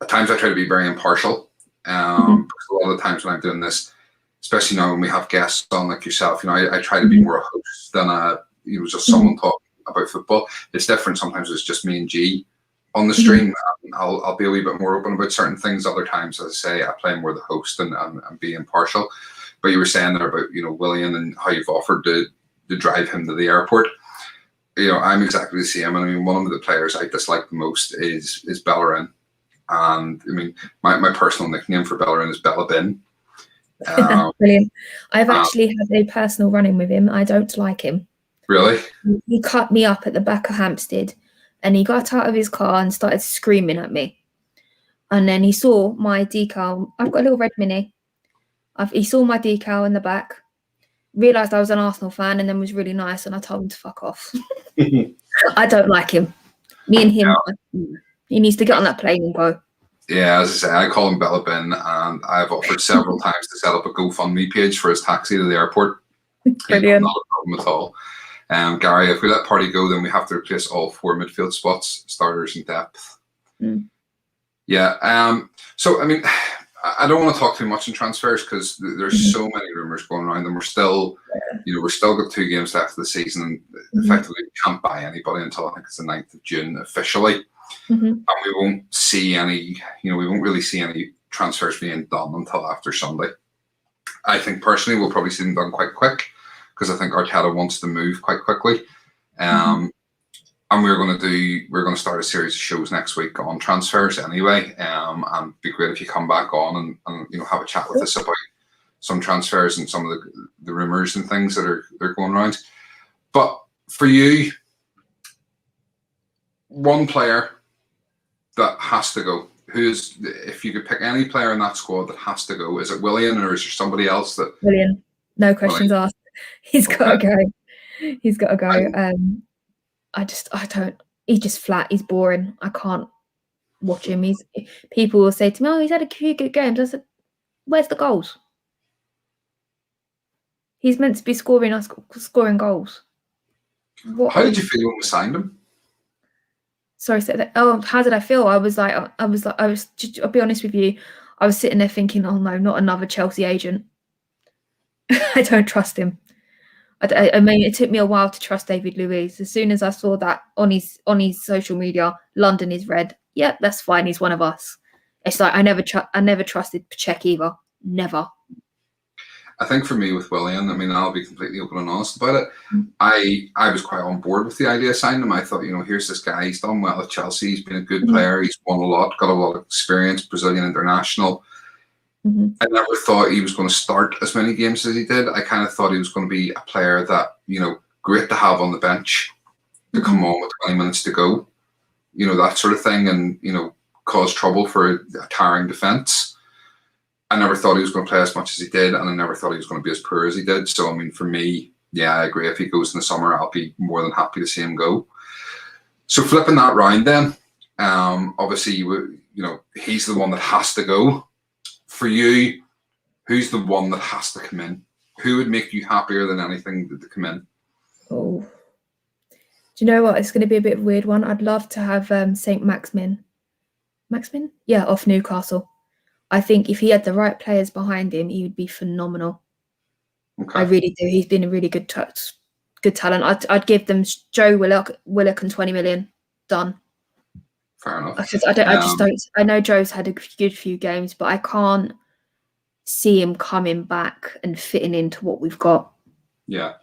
At times, I try to be very impartial. Because a lot of the times when I'm doing this, especially now when we have guests on like yourself, I try to be more a host than just someone talking about football. It's different. Sometimes it's just me and G on the stream. I'll be a wee bit more open about certain things. Other times, as I say, I play more the host and be impartial. But you were saying there about Willian and how you've offered to drive him to the airport. I'm exactly the same. And I mean, one of the players I dislike the most is Bellerin. And I mean, my personal nickname for Bellerin is Bella Bin. Brilliant. I've actually had a personal run-in with him. I don't like him. Really? He cut me up at the back of Hampstead, and he got out of his car and started screaming at me. And then he saw my decal. I've got a little red Mini. He saw my decal in the back, realised I was an Arsenal fan, and then was really nice, and I told him to fuck off. I don't like him. Me and him, he needs to get on that plane and go. Yeah, as I say, I call him Bella Bin, and I've offered several times to set up a GoFundMe page for his taxi to the airport. Brilliant. Not a problem at all. Gary, if we let Party go, then we have to replace all 4 midfield spots, starters and depth. Yeah. So, I mean, I don't want to talk too much in transfers because there's so many rumours going around, and we're still got 2 games left of the season, and effectively we can't buy anybody until I think it's the 9th of June officially. And we won't see any, we won't really see any transfers being done until after Sunday. I think personally we'll probably see them done quite quick because I think Arteta wants to move quite quickly. And we're going to start a series of shows next week on transfers anyway. And it'd be great if you come back on and have a chat with us about some transfers and some of the rumours and things that are going around. But for you, one player that has to go. If you could pick any player in that squad that has to go, is it Willian or is there somebody else that? Willian, no questions asked. He's got to go. He's got to go. He's just flat. He's boring. I can't watch him. People will say to me, "Oh, he's had a few good games." I said, "Where's the goals? He's meant to be scoring goals." How did you feel when we signed him? Sorry, say that. Oh, how did I feel? I'll be honest with you. I was sitting there thinking, oh no, not another Chelsea agent. I don't trust him. I mean, it took me a while to trust David Luiz. As soon as I saw that on his social media, London is red. Yep, that's fine. He's one of us. It's like I never trusted Cech either. Never. I think for me with Willian, I mean, I'll be completely open and honest about it. I was quite on board with the idea of signing him. I thought, here's this guy. He's done well at Chelsea. He's been a good player. He's won a lot, got a lot of experience, Brazilian international. I never thought he was going to start as many games as he did. I kind of thought he was going to be a player that, great to have on the bench to come on with 20 minutes to go, that sort of thing, and, cause trouble for a tiring defence. I never thought he was going to play as much as he did, and I never thought he was going to be as poor as he did. So, I mean, for me, yeah, I agree. If he goes in the summer, I'll be more than happy to see him go. So flipping that round then, obviously, he's the one that has to go. For you, who's the one that has to come in? Who would make you happier than anything to come in? Oh, do you know what? It's going to be a bit of a weird one. I'd love to have St. Maximin. Maximin? Yeah, off Newcastle. I think if he had the right players behind him, he would be phenomenal. Okay. I really do. He's been a really good talent. I'd give them Joe Willock and 20 million. Done. Fair enough. I know Joe's had a good few games, but I can't see him coming back and fitting into what we've got. Yeah.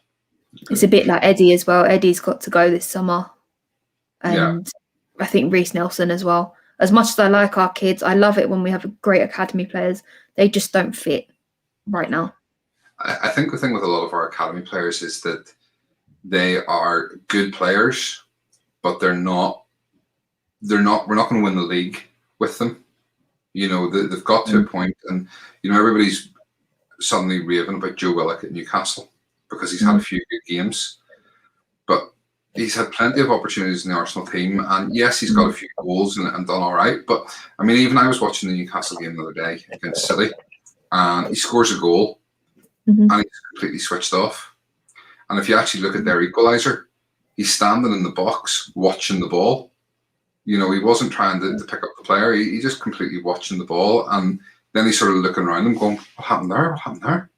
It's a bit like Eddie as well. Eddie's got to go this summer. And I think Reece Nelson as well. As much as I like our kids, I love it when we have great academy players. They just don't fit right now. I think the thing with a lot of our academy players is that they are good players, but we're not going to win the league with them. They've got to a point, and everybody's suddenly raving about Joe Willock at Newcastle because he's had a few good games. But he's had plenty of opportunities in the Arsenal team, and yes, he's got a few goals and done all right. But I mean, even I was watching the Newcastle game the other day against City, and he scores a goal, and he's completely switched off. And if you actually look at their equaliser, he's standing in the box watching the ball. You know, he wasn't trying to pick up the player. He just completely watching the ball, and then he's sort of looking around him, going, "What happened there? What happened there?"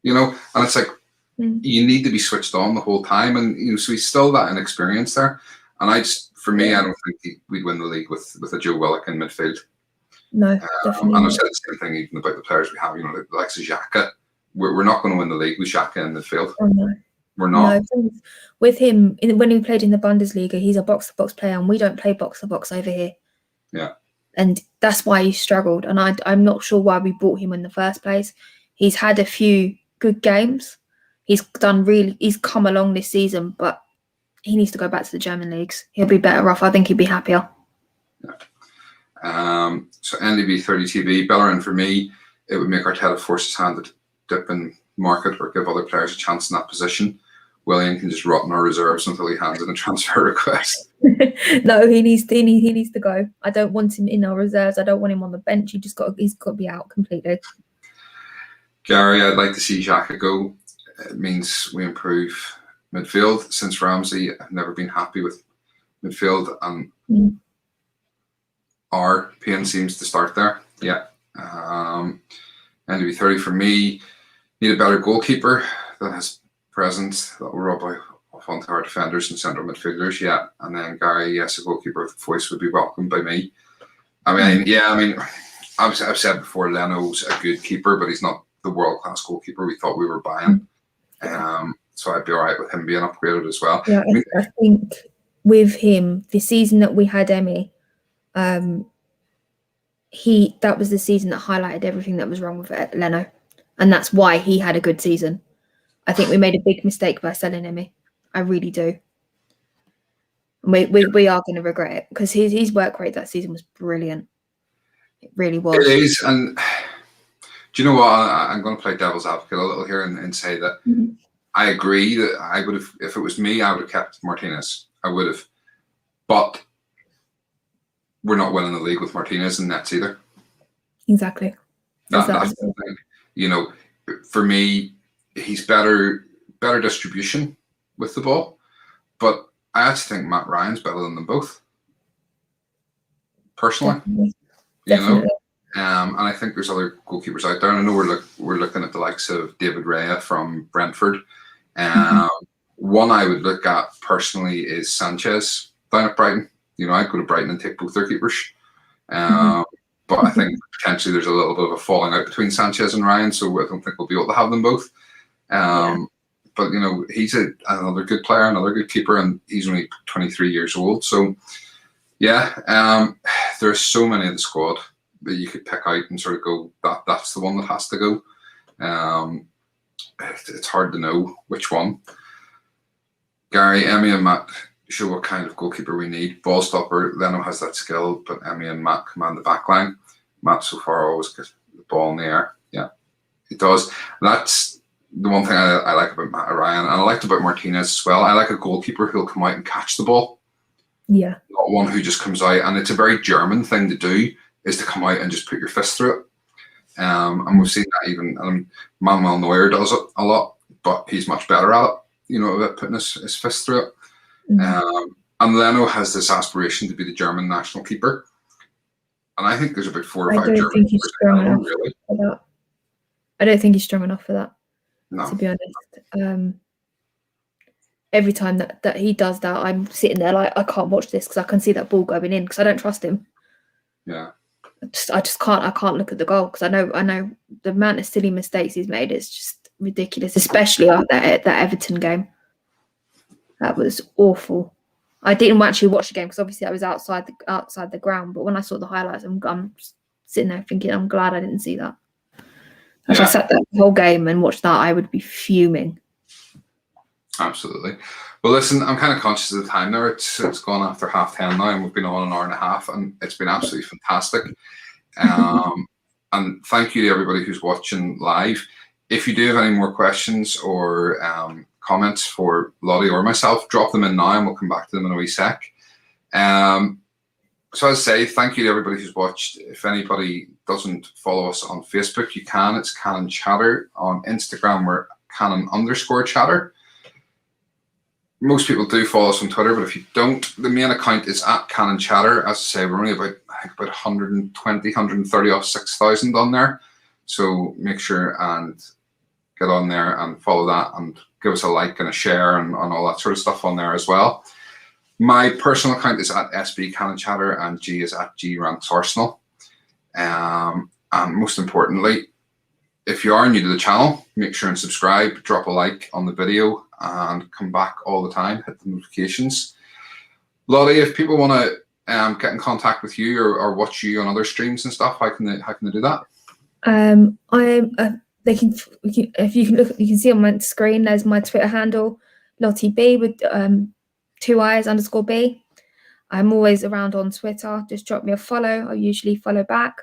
You know, and it's like, you need to be switched on the whole time, and you know, so he's still that inexperienced there. And for me, I don't think we'd win the league with a Joe Willock in midfield. No, definitely. And I've said the same thing even about the players we have. You know, like Xhaka, we're not going to win the league with Xhaka in midfield. Oh, no. We're not. No, with him, when he played in the Bundesliga, he's a box-to-box player, and we don't play box-to-box over here. Yeah. And that's why he struggled, and I'm not sure why we bought him in the first place. He's had a few good games. He's come along this season, but he needs to go back to the German leagues. He'll be better off. I think he'll be happier. Yeah. So NDB 30 TV, Bellerin for me, it would make Arteta force his hand to dip in market or give other players a chance in that position. William can just rot in our reserves until he hands in a transfer request. No, he needs to go. I don't want him in our reserves. I don't want him on the bench. He's got to be out completely. Gary, I'd like to see Xhaka go. It means we improve midfield. Since Ramsey, I've never been happy with midfield, and our pain seems to start there. Yeah. NDB 30 for me, need a better goalkeeper that has presence that will rub off onto our defenders and central midfielders. Yeah. And then Gary, yes, a goalkeeper with voice would be welcomed by me. I've said before, Leno's a good keeper, but he's not the world-class goalkeeper we thought we were buying. So I'd be all right with him being upgraded as well. Yeah, I think with him, the season that we had Emmy, that was the season that highlighted everything that was wrong with Leno, and that's why he had a good season. I think we made a big mistake by selling Emmy. I really do. We are going to regret it, because his work rate that season was brilliant. It really was. It is, and do you know what? I'm going to play devil's advocate a little here and say that I agree that I would have, if it was me, I would have kept Martinez. I would have, but we're not winning the league with Martinez in nets either. Exactly. That's the thing. You know, for me, he's better distribution with the ball, but I actually think Matt Ryan's better than them both. Personally, Definitely. And I think there's other goalkeepers out there. And I know we're looking at the likes of David Raya from Brentford. One I would look at personally is Sanchez down at Brighton. You know, I'd go to Brighton and take both their keepers. But I think potentially there's a little bit of a falling out between Sanchez and Ryan, so I don't think we'll be able to have them both. But, you know, he's another good player, another good keeper, and he's only 23 years old. So, yeah, there's so many of the squad that you could pick out and sort of go, that's the one that has to go. It's hard to know which one. Gary, Emmy and Matt show what kind of goalkeeper we need. Ball stopper, Leno has that skill, but Emmy and Matt command the back line. Matt so far always gets the ball in the air. Yeah, he does. That's the one thing I like about Matt Ryan, and I liked about Martinez as well. I like a goalkeeper who'll come out and catch the ball. Yeah. Not one who just comes out, and it's a very German thing to do, is to come out and just put your fist through it. And we've seen that even, Manuel Neuer does it a lot, but he's much better at it, you know, about putting his fist through it. And Leno has this aspiration to be the German national keeper. And I think there's about 4 or 5 German keepers. I don't think he's strong enough for that. No. To be honest. Every time that he does that, I'm sitting there like, I can't watch this because I can see that ball going in, because I don't trust him. Yeah. I can't look at the goal, because I know the amount of silly mistakes he's made is just ridiculous, especially at that Everton game. That was awful. I didn't actually watch the game because obviously I was outside the ground, but when I saw the highlights, I'm sitting there thinking, I'm glad I didn't see that. If I sat there the whole game and watched that, I would be fuming. Absolutely. Well, listen, I'm kind of conscious of the time there. It's gone after 10:30 now, and we've been on an hour and a half, and it's been absolutely fantastic. And thank you to everybody who's watching live. If you do have any more questions or comments for Lottie or myself, drop them in now and we'll come back to them in a wee sec. So as I say, thank you to everybody who's watched. If anybody doesn't follow us on Facebook, you can. It's Cannon Chatter. On Instagram, we're Cannon_chatter. Most people do follow us on Twitter, but if you don't, the main account is at Cannon Chatter. As I say, we're only about 120, 130 off 6,000 on there. So make sure and get on there and follow that and give us a like and a share and all that sort of stuff on there as well. My personal account is at SB Cannon Chatter and G is at GRantsArsenal. And most importantly, if you are new to the channel, make sure and subscribe, drop a like on the video and come back all the time, hit the notifications. Lottie, if people want to get in contact with you or watch you on other streams and stuff, how can they do that? If you can look, you can see on my screen, there's my Twitter handle, Lottie B with 2i_B. I'm always around on Twitter. Just drop me a follow. I usually follow back.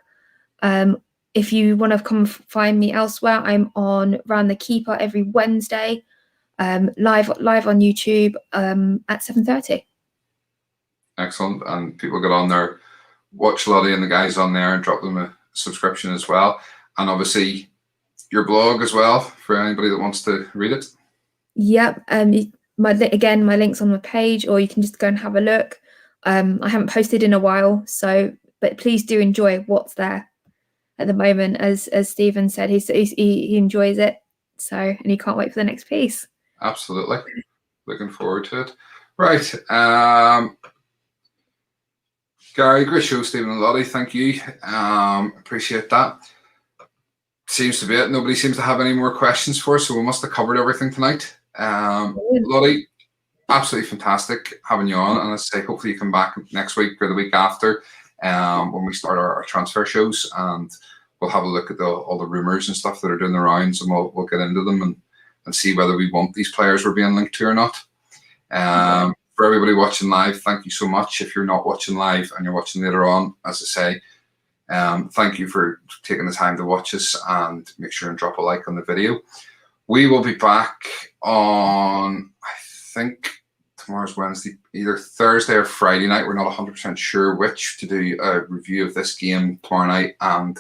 If you want to come find me elsewhere, I'm on Round the Keeper every Wednesday, live on YouTube at 7:30. Excellent. And people get on there, watch Lottie and the guys on there and drop them a subscription as well. And obviously your blog as well for anybody that wants to read it. Yep. My link's on my page, or you can just go and have a look. I haven't posted in a while, but please do enjoy what's there at the moment. As Stephen said, he enjoys it, and he can't wait for the next piece. Absolutely, looking forward to it. Right, Gary, great show, Stephen and Lottie. Thank you. Appreciate that. Seems to be it. Nobody seems to have any more questions for us, so we must have covered everything tonight. Lottie, absolutely fantastic having you on, and I say hopefully you come back next week or the week after when we start our transfer shows, and we'll have a look at all the rumours and stuff that are doing the rounds, and we'll get into them and see whether we want these players we're being linked to or not. For everybody watching live, thank you so much. If you're not watching live and you're watching later on, as I say, thank you for taking the time to watch us, and make sure and drop a like on the video. We will be back on, I think tomorrow's Wednesday, either Thursday or Friday night. We're not 100% sure which, to do a review of this game tomorrow night and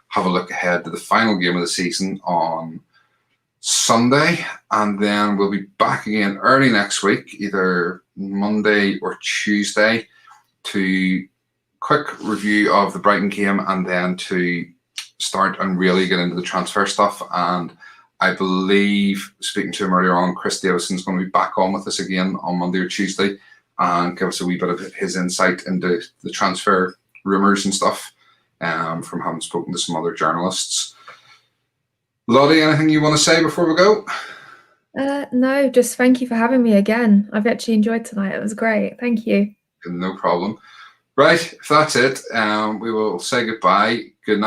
have a look ahead to the final game of the season on Sunday. And then we'll be back again early next week, either Monday or Tuesday, to quick review of the Brighton game and then to start and really get into the transfer stuff. And I believe, speaking to him earlier on, Chris Davison's going to be back on with us again on Monday or Tuesday and give us a wee bit of his insight into the transfer rumours and stuff from having spoken to some other journalists. Lottie, anything you want to say before we go? No, just thank you for having me again. I've actually enjoyed tonight. It was great. Thank you. No problem. Right, if that's it, we will say goodbye. Good night.